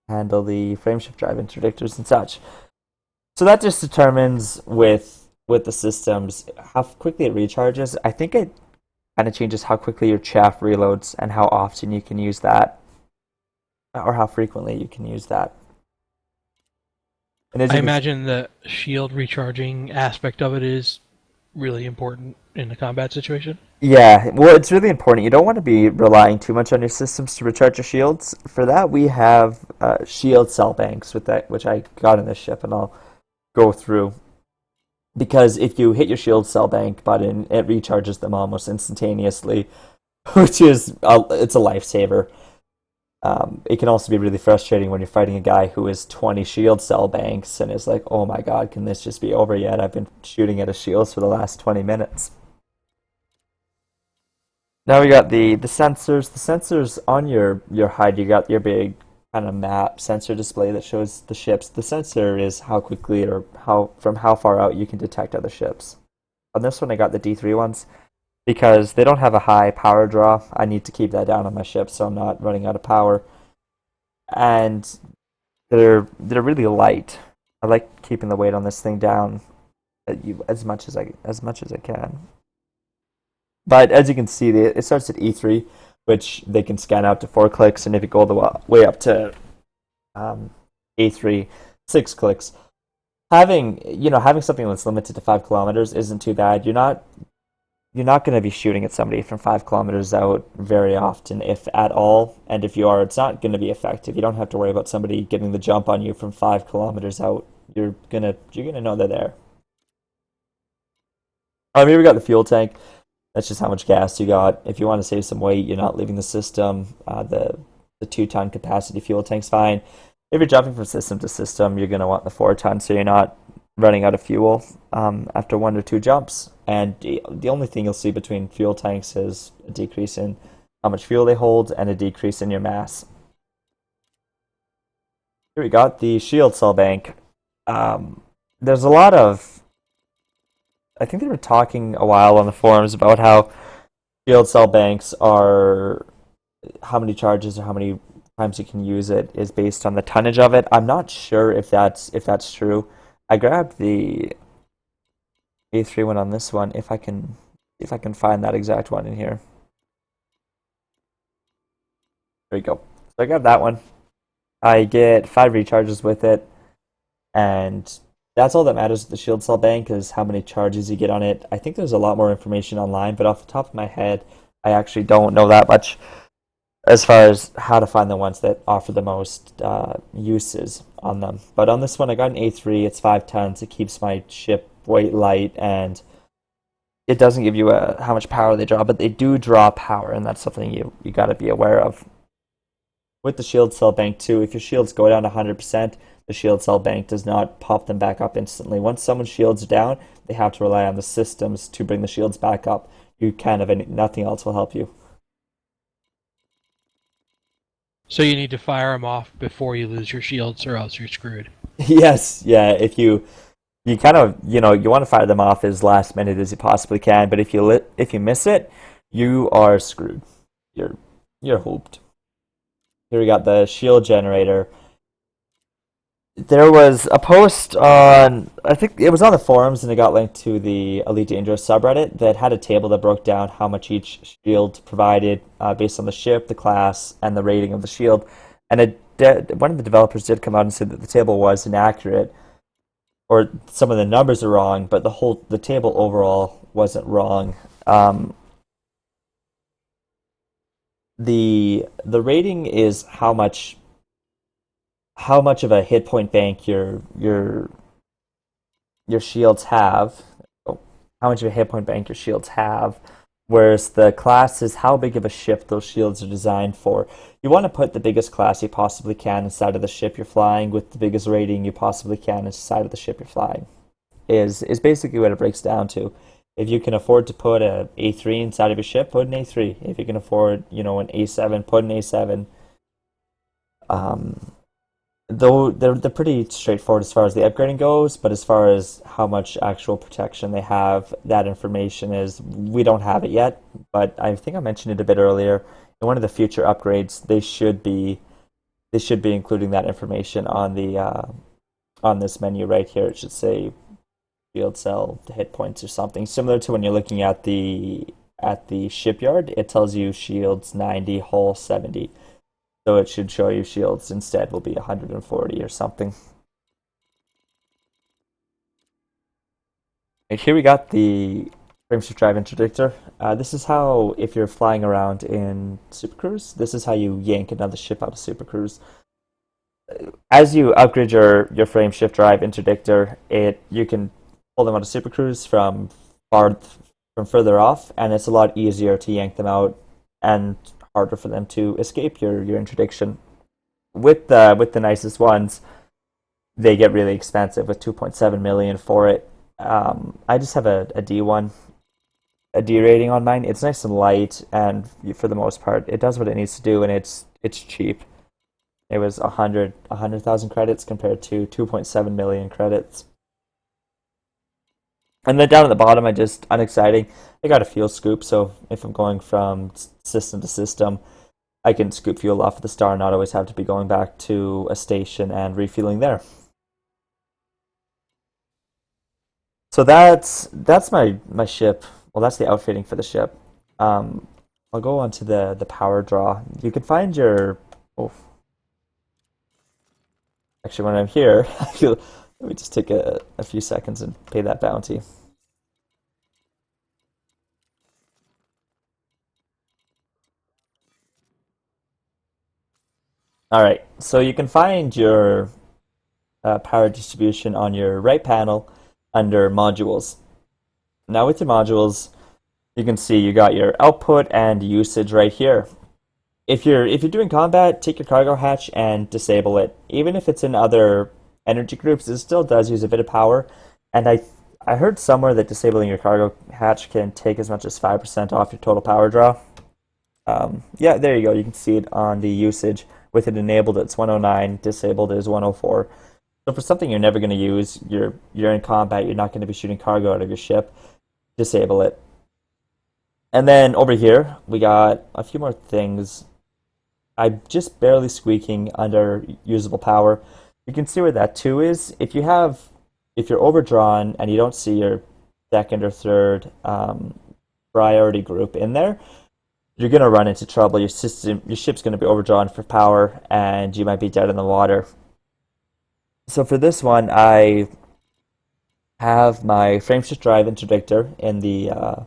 handle the frameshift drive interdictors and such. So that just determines with the systems how quickly it recharges. I think it kind of changes how quickly your chaff reloads and how often you can use that, or how frequently you can use that. And as I you can, imagine the shield recharging aspect of it is really important in a combat situation. yeah, well, it's really important. You don't want to be relying too much on your systems to recharge your shields. For that, we have shield cell banks with that, which I got in this ship, and I'll go through. Because if you hit your shield cell bank button, it recharges them almost instantaneously, which is it's a lifesaver. It can also be really frustrating when you're fighting a guy who has 20 shield cell banks and is like, "Oh my God, can this just be over yet? I've been shooting at his shields for the last 20 minutes." Now we got the sensors. The sensors on your HUD, you got your big kind of map sensor display that shows the ships. The sensor is how quickly or how far out you can detect other ships. On this one, I got the D3 ones because they don't have a high power draw. I need to keep that down on my ship so I'm not running out of power. And they're really light. I like keeping the weight on this thing down as much as I can. But as you can see, it starts at E3, which they can scan out to 4 clicks, and if you go the way up to A3, 6 clicks. Having something that's limited to 5 kilometers isn't too bad. You're not going to be shooting at somebody from 5 kilometers out very often, if at all. And if you are, it's not going to be effective. You don't have to worry about somebody getting the jump on you from 5 kilometers out. You're gonna know they're there. Here we got the fuel tank. That's just how much gas you got. If you want to save some weight, you're not leaving the system. The 2 ton capacity fuel tank's fine. If you're jumping from system to system, you're going to want the 4 ton, so you're not running out of fuel after 1 or 2 jumps. And the only thing you'll see between fuel tanks is a decrease in how much fuel they hold and a decrease in your mass. Here we got the shield cell bank. There's a lot of I think they were talking a while on the forums about how field cell banks are how many charges or how many times you can use it is based on the tonnage of it. I'm not sure if that's true. I grabbed the A3 one on this one if I can find that exact one in here. There we go. So I grabbed that one. I get 5 recharges with it, and that's all that matters with the shield cell bank is how many charges you get on it. I think there's a lot more information online, but off the top of my head, I actually don't know that much as far as how to find the ones that offer the most uses on them. But on this one, I got an A3. It's 5 tons. It keeps my ship weight light, and it doesn't give you how much power they draw, but they do draw power, and that's something you got to be aware of. With the shield cell bank too, if your shields go down to 100%, the shield cell bank does not pop them back up instantly. Once someone's shields are down, they have to rely on the systems to bring the shields back up. Nothing else will help you. So you need to fire them off before you lose your shields, or else you're screwed. Yes, yeah. you kind of, you want to fire them off as last minute as you possibly can, but if you miss it, you are screwed. You're you're hooped. Here we got the shield generator. There was a post on, I think it was on the forums, and it got linked to the Elite Dangerous subreddit that had a table that broke down how much each shield provided based on the ship, the class, and the rating of the shield. And one of the developers did come out and said that the table was inaccurate, or some of the numbers are wrong, but the table overall wasn't wrong. The rating is how much of a hit point bank your shields have, oh, how much of a hit point bank your shields have, whereas the class is how big of a ship those shields are designed for. You want to put the biggest class you possibly can inside of the ship you're flying with the biggest rating you possibly can inside of the ship you're flying. Is basically what it breaks down to. If you can afford to put a A3 inside of your ship, put an A3. If you can afford, an A7, put an A7. Um, Though they're pretty straightforward as far as the upgrading goes, but as far as how much actual protection they have, that information is we don't have it yet. But I think I mentioned it a bit earlier. In one of the future upgrades, they should be including that information on this menu right here. It should say field cell hit points or something similar to when you're looking at the shipyard. It tells you shields 90, hull 70. So it should show you shields instead will be 140 or something. And here we got the frameshift drive interdictor. This is how, if you're flying around in Super Cruise, this is how you yank another ship out of Super Cruise. As you upgrade your frameshift drive interdictor, you can pull them out of Super Cruise from further off, and it's a lot easier to yank them out and harder for them to escape your interdiction. With the nicest ones, they get really expensive with 2.7 million for it. I just have a D1, a D rating on mine. It's nice and light, and for the most part, it does what it needs to do, and it's cheap. It was 100,000 credits compared to 2.7 million credits. And then down at the bottom, unexciting, I got a fuel scoop, so if I'm going from system to system, I can scoop fuel off of the star and not always have to be going back to a station and refueling there. So that's my ship. Well, that's the outfitting for the ship. Um, I'll go on to the power draw. You can find your. Oh, actually, when I'm here, let me just take a few seconds and pay that bounty. All right, so you can find your power distribution on your right panel under modules. Now with your modules, you can see you got your output and usage right here. If you're doing combat, take your cargo hatch and disable it. Even if it's in other energy groups, it still does use a bit of power. And I heard somewhere that disabling your cargo hatch can take as much as 5% off your total power draw. Yeah, there you go. You can see it on the usage. With it enabled, it's 109. Disabled is 104. So for something you're never going to use, you're in combat, you're not going to be shooting cargo out of your ship, disable it. And then over here, we got a few more things. I'm just barely squeaking under usable power. You can see where that 2 is. If you're overdrawn and you don't see your second or third priority group in there, you're gonna run into trouble. Your ship's gonna be overdrawn for power, and you might be dead in the water. So for this one, I have my frameshift drive interdictor in the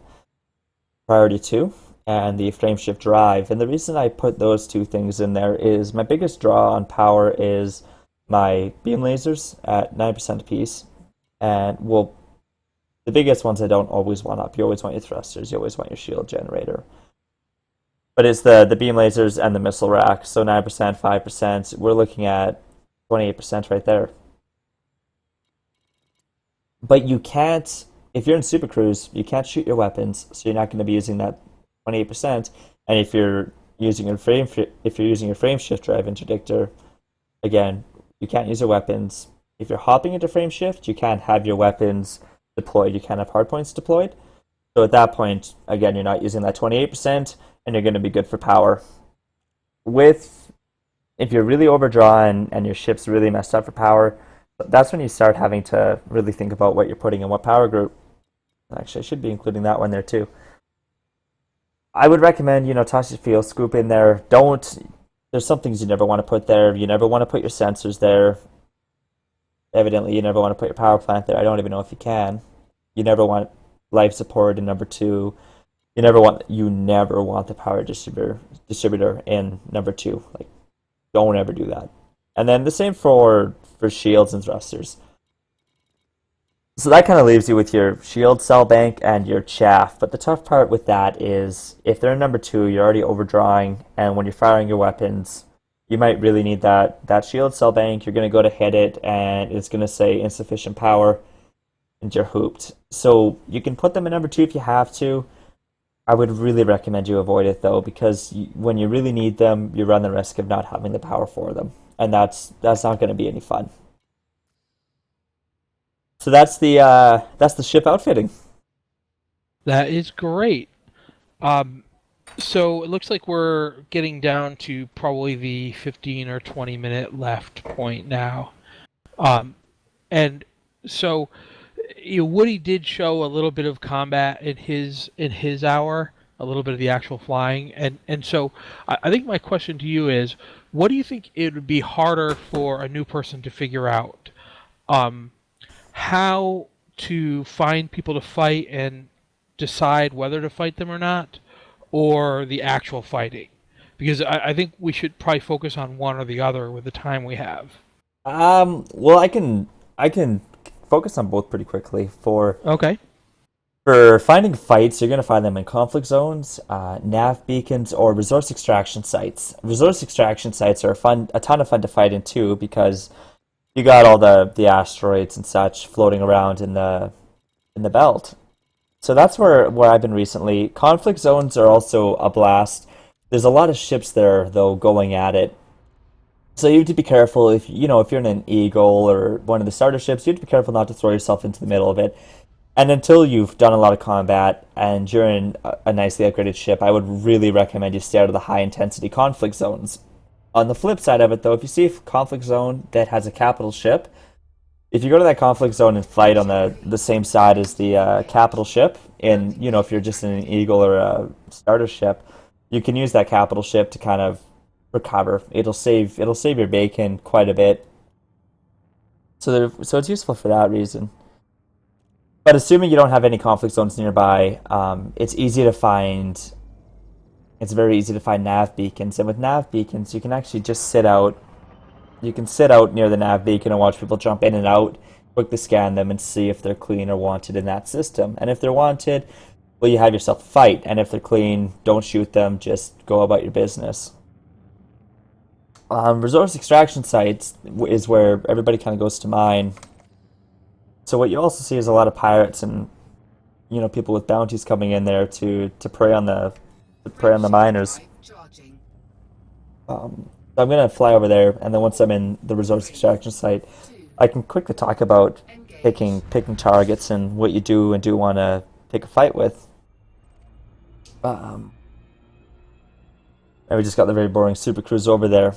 priority 2 and the frameshift drive. And the reason I put those two things in there is my biggest draw on power is my beam lasers at 9% apiece. And well, the biggest ones I don't always want up. You always want your thrusters, you always want your shield generator. But it's the beam lasers and the missile rack. So 9%, 5%. We're looking at 28% right there. But you can't, if you're in Super Cruise, you can't shoot your weapons, so you're not going to be using that 28%. And if you're using your frame shift drive interdictor, again, you can't use your weapons. If you're hopping into frame shift, you can't have your weapons deployed. You can't have hardpoints deployed. So at that point, again, you're not using that 28%, and you're going to be good for power. If you're really overdrawn and your ship's really messed up for power, that's when you start having to really think about what you're putting in what power group. Actually, I should be including that one there too. I would recommend, toss your field scoop in there. There's some things you never want to put there. You never want to put your sensors there. Evidently, you never want to put your power plant there. I don't even know if you can. You never want life support in number 2. You never want the power distributor in number 2. Like, don't ever do that. And then the same for shields and thrusters. So that kind of leaves you with your shield cell bank and your chaff. But the tough part with that is if they're in number 2, you're already overdrawing, and when you're firing your weapons, you might really need that shield cell bank. You're going to go to hit it, and it's going to say insufficient power, and you're hooped. So you can put them in number 2 if you have to. I would really recommend you avoid it, though, because when you really need them, you run the risk of not having the power for them, and that's not going to be any fun. So that's the ship outfitting. That is great. So it looks like we're getting down to probably the 15 or 20 minute left point now. And so Woody did show a little bit of combat in his hour, a little bit of the actual flying, and so I think my question to you is, what do you think it would be harder for a new person to figure out? How to find people to fight and decide whether to fight them or not, or the actual fighting? Because I think we should probably focus on one or the other with the time we have. Well, I can focus on both pretty quickly. Okay. For finding fights, you're going to find them in conflict zones, nav beacons, or resource extraction sites. Resource extraction sites are a ton of fun to fight in too, because you got all the asteroids and such floating around in the belt. So that's where I've been recently. Conflict zones are also a blast. There's a lot of ships there though going at it. So you have to be careful if you're in an Eagle or one of the starter ships, you have to be careful not to throw yourself into the middle of it. And until you've done a lot of combat and you're in a nicely upgraded ship, I would really recommend you stay out of the high intensity conflict zones. On the flip side of it, though, if you see a conflict zone that has a capital ship, if you go to that conflict zone and fight on the same side as the capital ship, and if you're just in an Eagle or a starter ship, you can use that capital ship to kind of recover. It'll save your bacon quite a bit. So it's useful for that reason. But assuming you don't have any conflict zones nearby, it's very easy to find nav beacons, and with nav beacons, you can actually just sit out. You can sit out near the nav beacon and watch people jump in and out, quickly scan them, and see if they're clean or wanted in that system. And if they're wanted, well, you have yourself a fight. And if they're clean, don't shoot them. Just go about your business. Resource extraction sites is where everybody kind of goes to mine. So what you also see is a lot of pirates and people with bounties coming in there to prey on the miners. I'm going to fly over there, and then once I'm in the resource extraction site, I can quickly talk about picking targets and what you do and do want to pick a fight with. And we just got the very boring Super Cruise over there.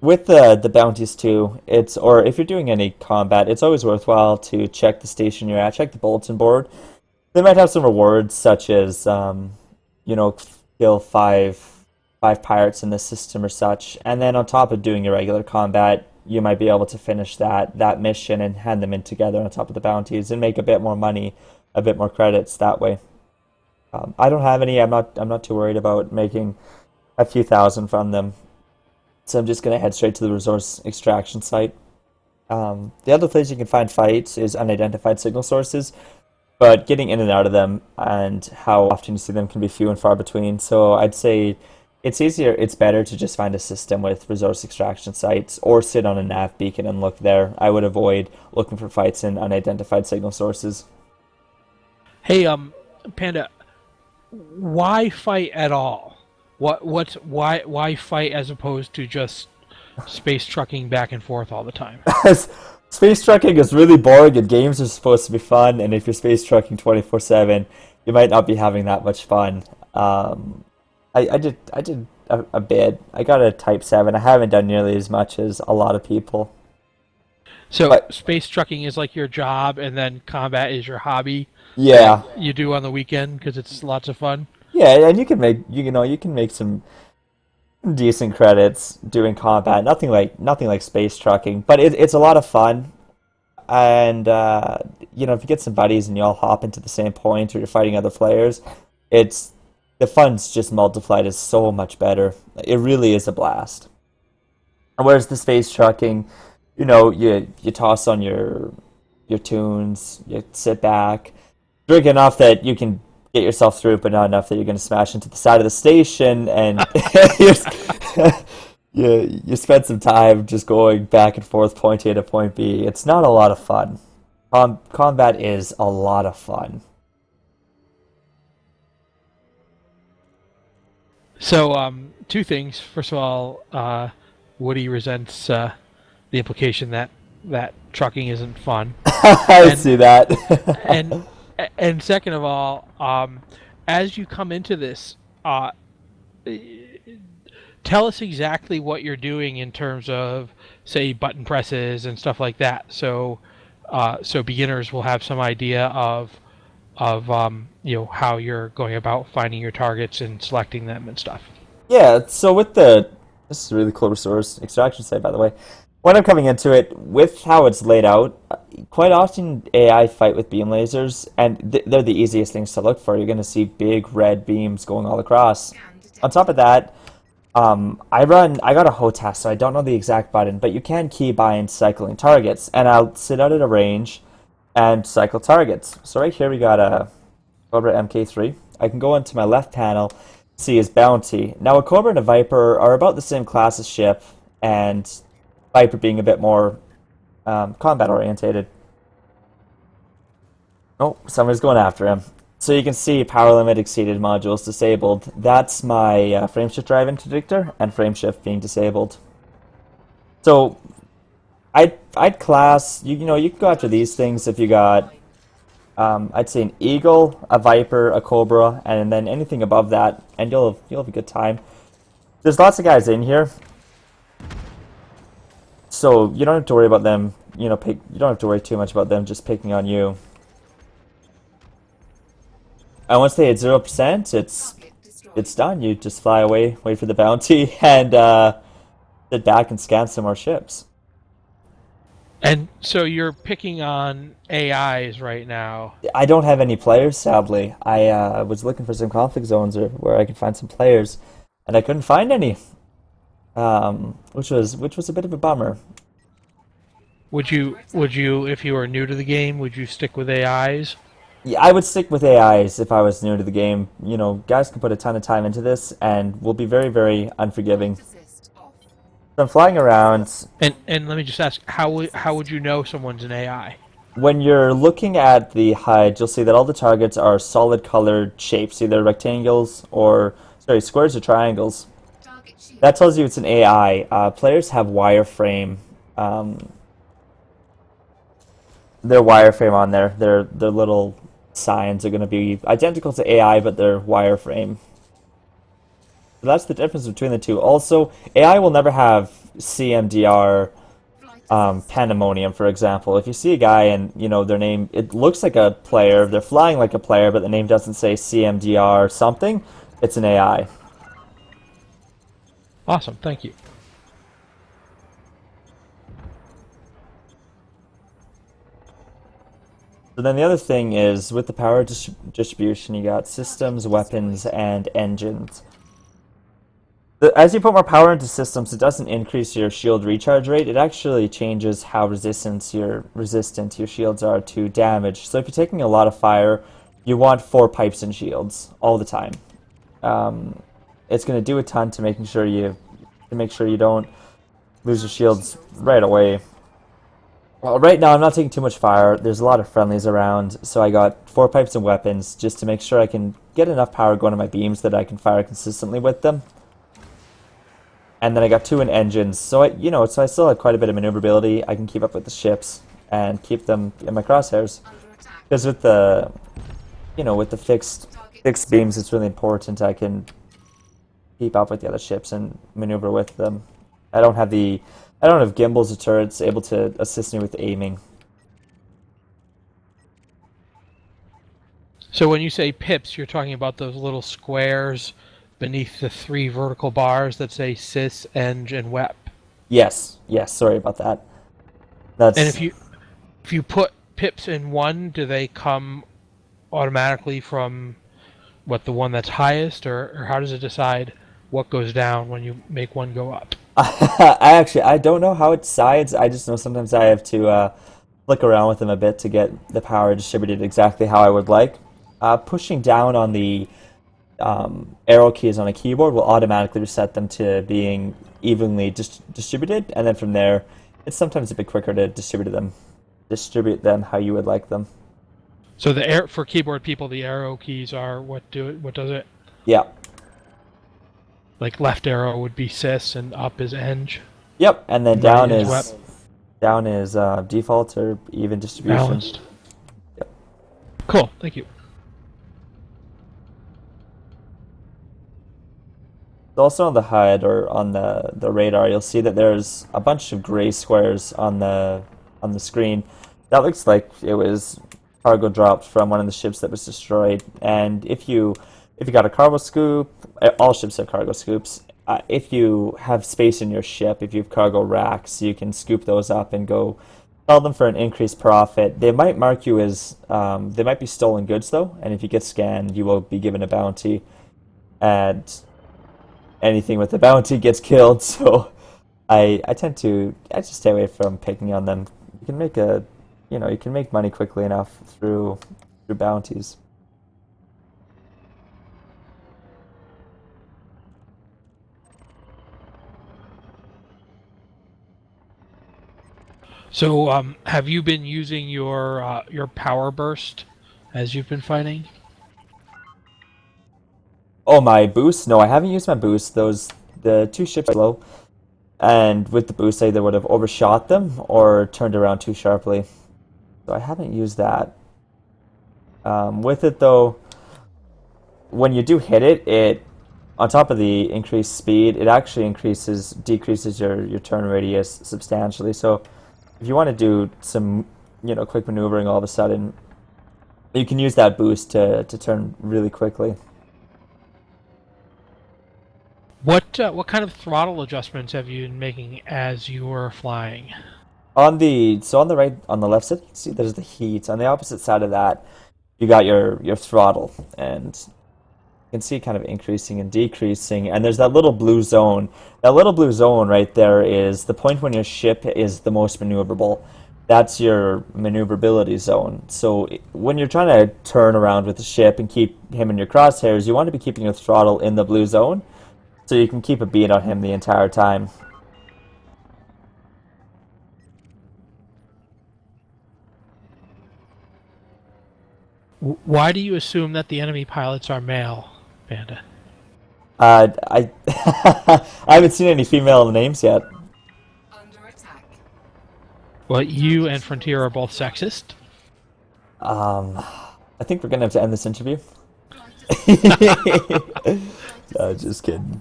With the bounties too, or if you're doing any combat, it's always worthwhile to check the station you're at, check the bulletin board. They might have some rewards such as, kill five pirates in the system or such, and then on top of doing your regular combat, you might be able to finish that mission and hand them in together on top of the bounties and make a bit more money, a bit more credits that way. I don't have any. I'm not too worried about making a few thousand from them. So I'm just going to head straight to the resource extraction site. The other place you can find fights is unidentified signal sources, but getting in and out of them and how often you see them can be few and far between. So I'd say it's better to just find a system with resource extraction sites or sit on a nav beacon and look there. I would avoid looking for fights in unidentified signal sources. Hey, Panda, why fight at all? Why fight as opposed to just space trucking back and forth all the time? Space trucking is really boring, and games are supposed to be fun. And if you're space trucking 24/7, you might not be having that much fun. I did a bit. I got a Type 7. I haven't done nearly as much as a lot of people. So But space trucking is like your job, and then combat is your hobby that yeah, you do on the weekend because it's lots of fun. yeah, and you can make some decent credits doing combat. Nothing like space trucking, but it's a lot of fun. And if you get some buddies and you all hop into the same point, or you're fighting other players, it's the fun's just multiplied is so much better. It really is a blast. Whereas the space trucking, you toss on your tunes, you sit back, drink enough that you can get yourself through, but not enough that you're going to smash into the side of the station, and you spend some time just going back and forth, point A to point B. It's not a lot of fun. Combat is a lot of fun. So, two things. First of all, Woody resents the implication that trucking isn't fun, I and see that. and and second of all, as you come into this, tell us exactly what you're doing in terms of, say, button presses and stuff like that. So beginners will have some idea of how you're going about finding your targets and selecting them and stuff. Yeah, so this is a really cool resource extraction site, by the way. When I'm coming into it, with how it's laid out, quite often AI fight with beam lasers, and they're the easiest things to look for. You're going to see big red beams going all across. On top of that, I got a HOTAS, so I don't know the exact button, but you can keybind cycling targets, and I'll sit out at a range and cycle targets. So right here we got a Cobra MK3. I can go into my left panel, see his bounty. Now a Cobra and a Viper are about the same class as ship, and Viper being a bit more combat orientated. Oh, somebody's going after him. So you can see power limit exceeded, modules disabled. That's my frameshift drive interdictor and frameshift being disabled. So I'd class you can go after these things if you got I'd say an Eagle, a Viper, a Cobra, and then anything above that, and you'll have a good time. There's lots of guys in here, so you don't have to worry about them. You don't have to worry too much about them just picking on you. And once they hit 0%, it's done. You just fly away, wait for the bounty, and sit back and scan some more ships. And so you're picking on AIs right now. I don't have any players, sadly. I was looking for some conflict zones or where I could find some players, and I couldn't find any, which was a bit of a bummer. Would you if you were new to the game, would you stick with AIs? Yeah, I would stick with AIs if I was new to the game. Guys can put a ton of time into this and will be very, very unforgiving. So I'm flying around. And let me just ask, how would you know someone's an AI? When you're looking at the HUD, you'll see that all the targets are solid colored shapes, either rectangles or, sorry, squares or triangles. That tells you it's an AI. Players have wireframe. Their wireframe on there. Their little signs are going to be identical to AI, but they're wireframe. So that's the difference between the two. Also, AI will never have CMDR pandemonium, for example. If you see a guy and, their name, it looks like a player, they're flying like a player, but the name doesn't say CMDR something, it's an AI. Awesome, thank you. So then the other thing is, with the power distribution, you got systems, weapons, and engines. As you put more power into systems, it doesn't increase your shield recharge rate. It actually changes how resistant your shields are to damage. So if you're taking a lot of fire, you want 4 pipes and shields all the time. It's going to do a ton to make sure you don't lose your shields right away. Well, right now I'm not taking too much fire. There's a lot of friendlies around, so I got 4 pipes and weapons just to make sure I can get enough power going to my beams that I can fire consistently with them. and then I got two in engines. So so I still have quite a bit of maneuverability. I can keep up with the ships and keep them in my crosshairs. Because with the, with the fixed beams, it's really important I can keep up with the other ships and maneuver with them. I don't have gimbals or turrets able to assist me with aiming. So when you say pips, you're talking about those little squares beneath the three vertical bars that say sys, eng, and wep. Yes, yes. Sorry about that. And That's if you put pips in one, do they come automatically from the one that's highest, or how does it decide what goes down when you make one go up? I don't know how it decides. I just know sometimes I have to flick around with them a bit to get the power distributed exactly how I would like. Pushing down on the arrow keys on a keyboard will automatically reset them to being evenly distributed, and then from there, it's sometimes a bit quicker to distribute them how you would like them. So for keyboard people, the arrow keys are what does it? Yeah. Like left arrow would be sys and up is eng. Yep. And then Right is wep. down is default or even distribution. Balanced. Yep. Cool. Thank you. Also on the HUD or on the radar, you'll see that there's a bunch of gray squares on the screen. That looks like it was cargo dropped from one of the ships that was destroyed. And if you got a cargo scoop, all ships have cargo scoops. If you have space in your ship, if you have cargo racks, you can scoop those up and go sell them for an increased profit. They might mark you as they might be stolen goods though, and if you get scanned, you will be given a bounty. And anything with a bounty gets killed. So I just stay away from picking on them. You can make you can make money quickly enough through bounties. So have you been using your power burst as you've been fighting? Oh, my boost? No, I haven't used my boost. The two ships are low, and with the boost, I either would have overshot them or turned around too sharply. So I haven't used that. With it though, when you do hit it, it on top of the increased speed, it actually decreases your turn radius substantially. So if you want to do some, quick maneuvering all of a sudden, you can use that boost to turn really quickly. What kind of throttle adjustments have you been making as you were flying? On the right, on the left side, see there's the heat. On the opposite side of that, you got your throttle, and you can see kind of increasing and decreasing. And there's that little blue zone. That little blue zone right there is the point when your ship is the most maneuverable. That's your maneuverability zone. So when you're trying to turn around with the ship and keep him in your crosshairs, you want to be keeping your throttle in the blue zone, so you can keep a beat on him the entire time. Why do you assume that the enemy pilots are male, Panda? I I haven't seen any female names yet. Under attack. Well, you and Frontier are both sexist. I think we're gonna have to end this interview. Just kidding.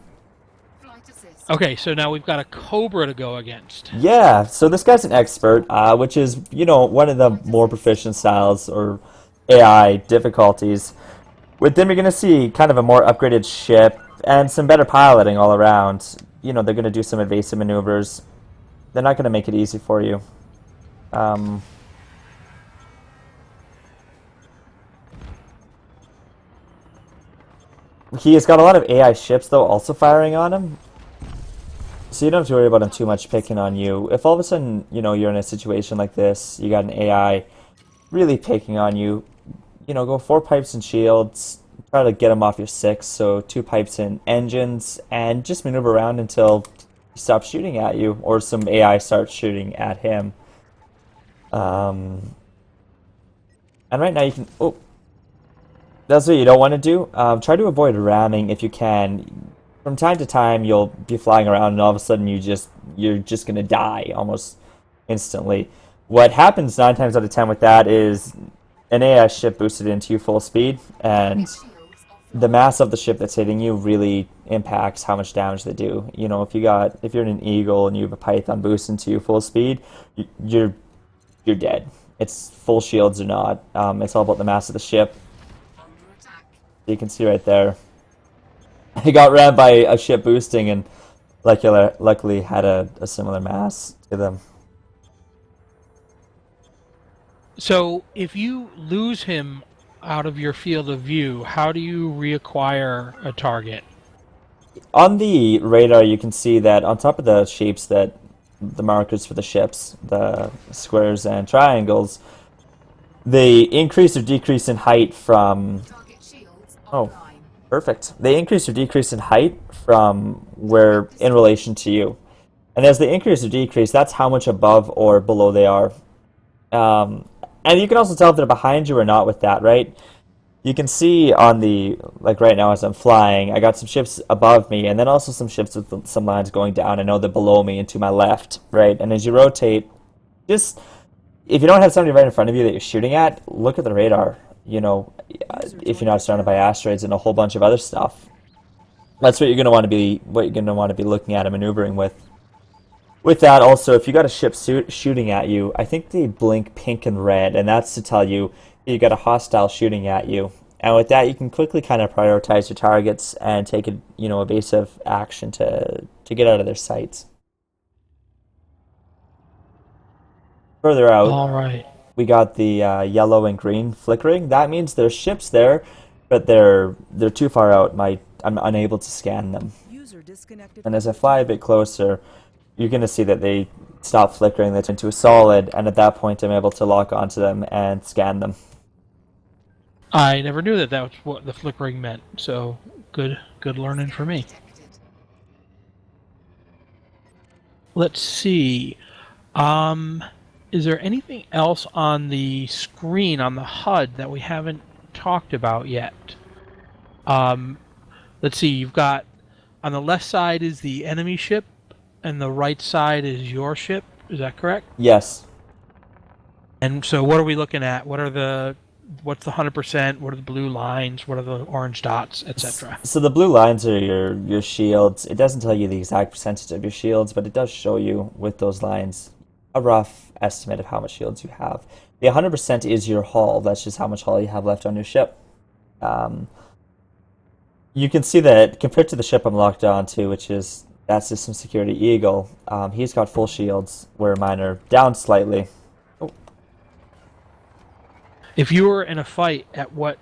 Flight assist. Okay, so now we've got a Cobra to go against. Yeah, so this guy's an expert, which is, one of the more proficient styles or AI difficulties. With them, you're going to see kind of a more upgraded ship and some better piloting all around. They're going to do some evasive maneuvers. They're not going to make it easy for you. He has got a lot of AI ships, though, also firing on him. So you don't have to worry about him too much picking on you. If all of a sudden, you're in a situation like this, you got an AI really picking on you, go 4 pipes and shields, try to get him off your 6, so 2 pipes and engines, and just maneuver around until he stops shooting at you, or some AI starts shooting at him. And right now you can... Oh, that's what you don't want to do. Try to avoid ramming if you can. from time to time you'll be flying around and all of a sudden you're just gonna die almost instantly. What happens 9 times out of 10 with that is an AIS ship boosted into you full speed, and Shields the mass of the ship that's hitting you really impacts how much damage they do. You know, if you're in an Eagle and you have a Python boost into you full speed, you're dead. It's full shields or not. It's all about the mass of the ship. under attack. You can see right there. He got rammed by a ship boosting and luckily had a similar mass to them. So if you lose him out of your field of view, how do you reacquire a target? On the radar, you can see that on top of the shapes that the markers for the ships, the squares and triangles, they increase or decrease in height from... Target shields Oh. online. Perfect. They increase or decrease in height from where in relation to you. And as they increase or decrease, that's how much above or below they are. And you can also tell if they're behind you or not with that, right? You can see on the, like right now as I'm flying, I got some ships above me and then also some ships with some lines going down. I know they're below me and to my left, right? And as you rotate, just, if you don't have somebody right in front of you that you're shooting at, look at the radar, you know, if you're not surrounded by asteroids and a whole bunch of other stuff. That's what you're going to want to be looking at and maneuvering with. With that, also, if you got a ship shooting at you, I think they blink pink and red, and that's to tell you you got a hostile shooting at you. And with that, you can quickly kind of prioritize your targets and take a evasive action to get out of their sights. Further out, All right. we got the yellow and green flickering. That means there's ships there, but they're too far out. I'm unable to scan them. User disconnected. And as I fly a bit closer, you're going to see that they stop flickering, they turn to a solid, and at that point I'm able to lock onto them and scan them. I never knew that was what the flickering meant. So good learning for me. Detected. Let's see. Is there anything else on the screen on the HUD that we haven't talked about yet? Let's see. You've got on the left side is the enemy ship, and the right side is your ship. Is that correct? Yes. And so, what are we looking at? What's the 100%? What are the blue lines? What are the orange dots, etc.? So the blue lines are your shields. It doesn't tell you the exact percentage of your shields, but it does show you with those lines a rough estimate of how much shields you have. The 100% is your hull. That's just how much hull you have left on your ship. You can see that compared to the ship I'm locked onto, which is that System Security Eagle, he's got full shields, where mine are down slightly. If you were in a fight, at what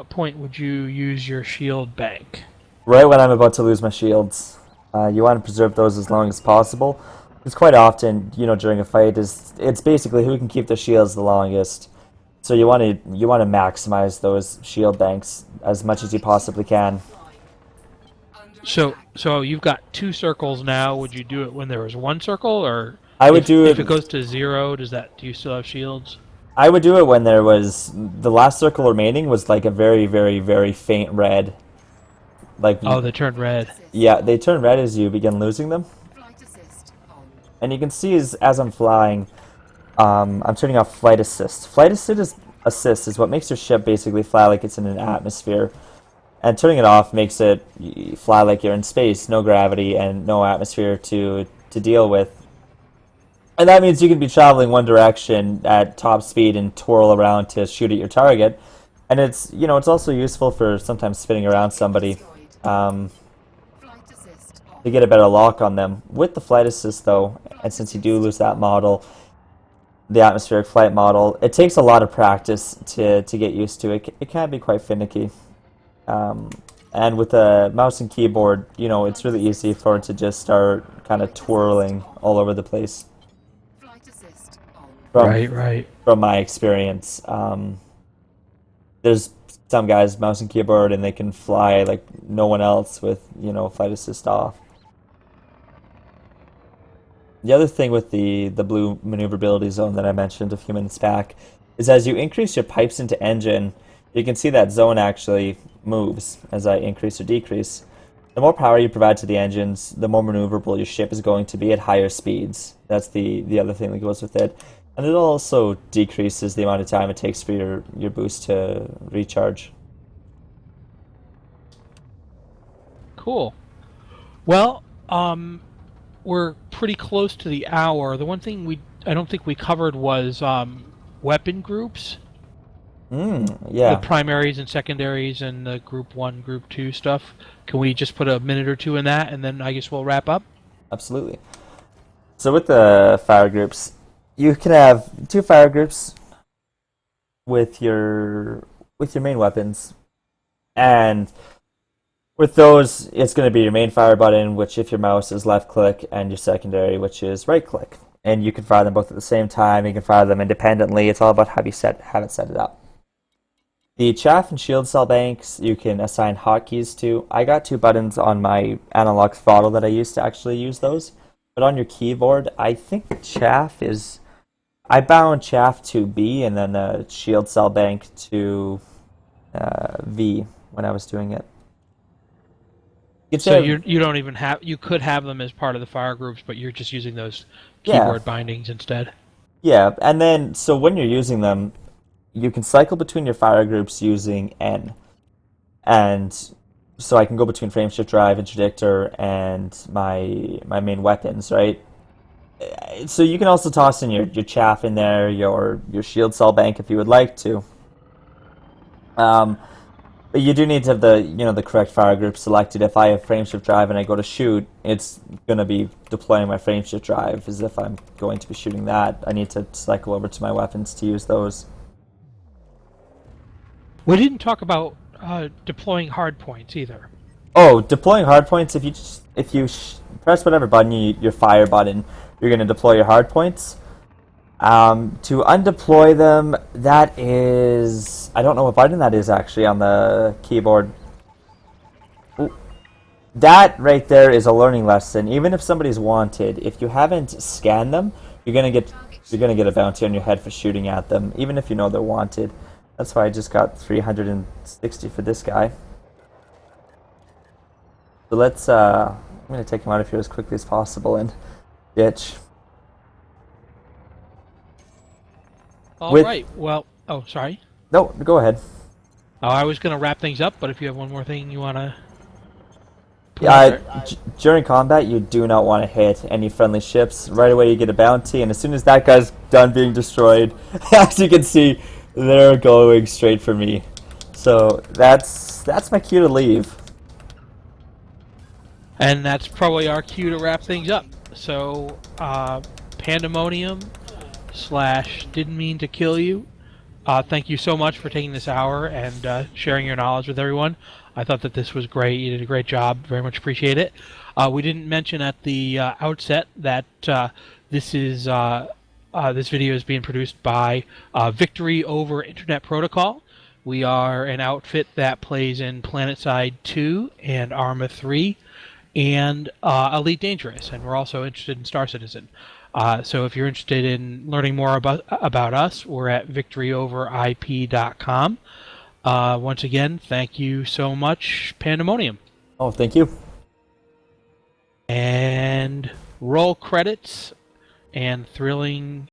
point would you use your shield bank? Right when I'm about to lose my shields. You want to preserve those as long as possible. Because quite often, during a fight, it's basically who can keep their shields the longest. So you want to maximize those shield banks as much as you possibly can. Under So attack. you've got 2 circles now. Would you do it when there was 1 circle, or I would do if it. it goes to 0? Do you still have shields? I would do it when there was the last circle remaining was like a very, very, very faint red. Like Oh, they turned red. yeah, they turn red as you begin losing them. Flight assist on. And you can see as I'm flying, I'm turning off flight assist. Flight assist is what makes your ship basically fly like it's in an atmosphere. And turning it off makes it fly like you're in space, no gravity and no atmosphere to deal with. And that means you can be traveling one direction at top speed and twirl around to shoot at your target. And it's also useful for sometimes spinning around somebody Destroyed. Flight assist on. to get a better lock on them. With the flight assist though, and since you do lose that model, the atmospheric flight model, it takes a lot of practice to get used to it. It can be quite finicky. And with a mouse and keyboard, it's really easy for it to just start kind of twirling all over the place. Flight assist on. Right. From my experience, there's some guys mouse and keyboard and they can fly like no one else with flight assist off. The other thing with the blue maneuverability zone that I mentioned a few minutes back is as you increase your pipes into engine, you can see that zone actually moves as I increase or decrease. the more power you provide to the engines, the more maneuverable your ship is going to be at higher speeds. That's the other thing that goes with it. And it also decreases the amount of time it takes for your boost to recharge. Cool. Well, we're pretty close to the hour. The one thing I don't think we covered was weapon groups. Yeah. The primaries and secondaries and the group 1, group 2 stuff. Can we just put a minute or two in that, and then I guess we'll wrap up? Absolutely. So with the fire groups, you can have 2 fire groups with your main weapons, and with those, it's going to be your main fire button, which if your mouse is left click, and your secondary, which is right click. And you can fire them both at the same time. You can fire them independently. It's all about how you set it up. The chaff and shield cell banks you can assign hotkeys to. I got 2 buttons on my analog throttle that I used to actually use those. But on your keyboard, I think chaff is... I bound chaff to B and then the shield cell bank to V when I was doing it. So you don't even have... You could have them as part of the fire groups, but you're just using those keyboard bindings instead. Yeah, and then, so when you're using them, you can cycle between your fire groups using N. And so I can go between frameshift drive, interdictor, and my main weapons, right? So you can also toss in your chaff in there, your shield cell bank if you would like to. But you do need to have the correct fire group selected. If I have frameshift drive and I go to shoot, it's going to be deploying my frameshift drive as if I'm going to be shooting that. I need to cycle over to my weapons to use those. We didn't talk about deploying hardpoints either. Oh, deploying hardpoints, if you press whatever button, your fire button, you're going to deploy your hardpoints. To undeploy them, that is... I don't know what button that is actually on the keyboard. Ooh. That right there is a learning lesson. Even if somebody's wanted, if you haven't scanned them, you're gonna get a bounty on your head for shooting at them, even if you know they're wanted. That's why I just got 360 for this guy. So let's... I'm gonna take him out of here as quickly as possible and ditch. All right. Well, oh, sorry. No, go ahead. Oh, I was going to wrap things up, but if you have one more thing you want to... During combat, you do not want to hit any friendly ships. Right away, you get a bounty, and as soon as that guy's done being destroyed, as you can see, they're going straight for me. So that's my cue to leave. And that's probably our cue to wrap things up. So, Pandemonium / Didn't Mean to Kill You. Thank you so much for taking this hour and sharing your knowledge with everyone. I thought that this was great. You did a great job. Very much appreciate it. We didn't mention at the outset that this video is being produced by Victory Over Internet Protocol. We are an outfit that plays in PlanetSide 2 and Arma 3 and Elite Dangerous, and we're also interested in Star Citizen. So if you're interested in learning more about us, we're at victoryoverip.com. Once again, thank you so much, Pandemonium. Oh, thank you. And roll credits and thrilling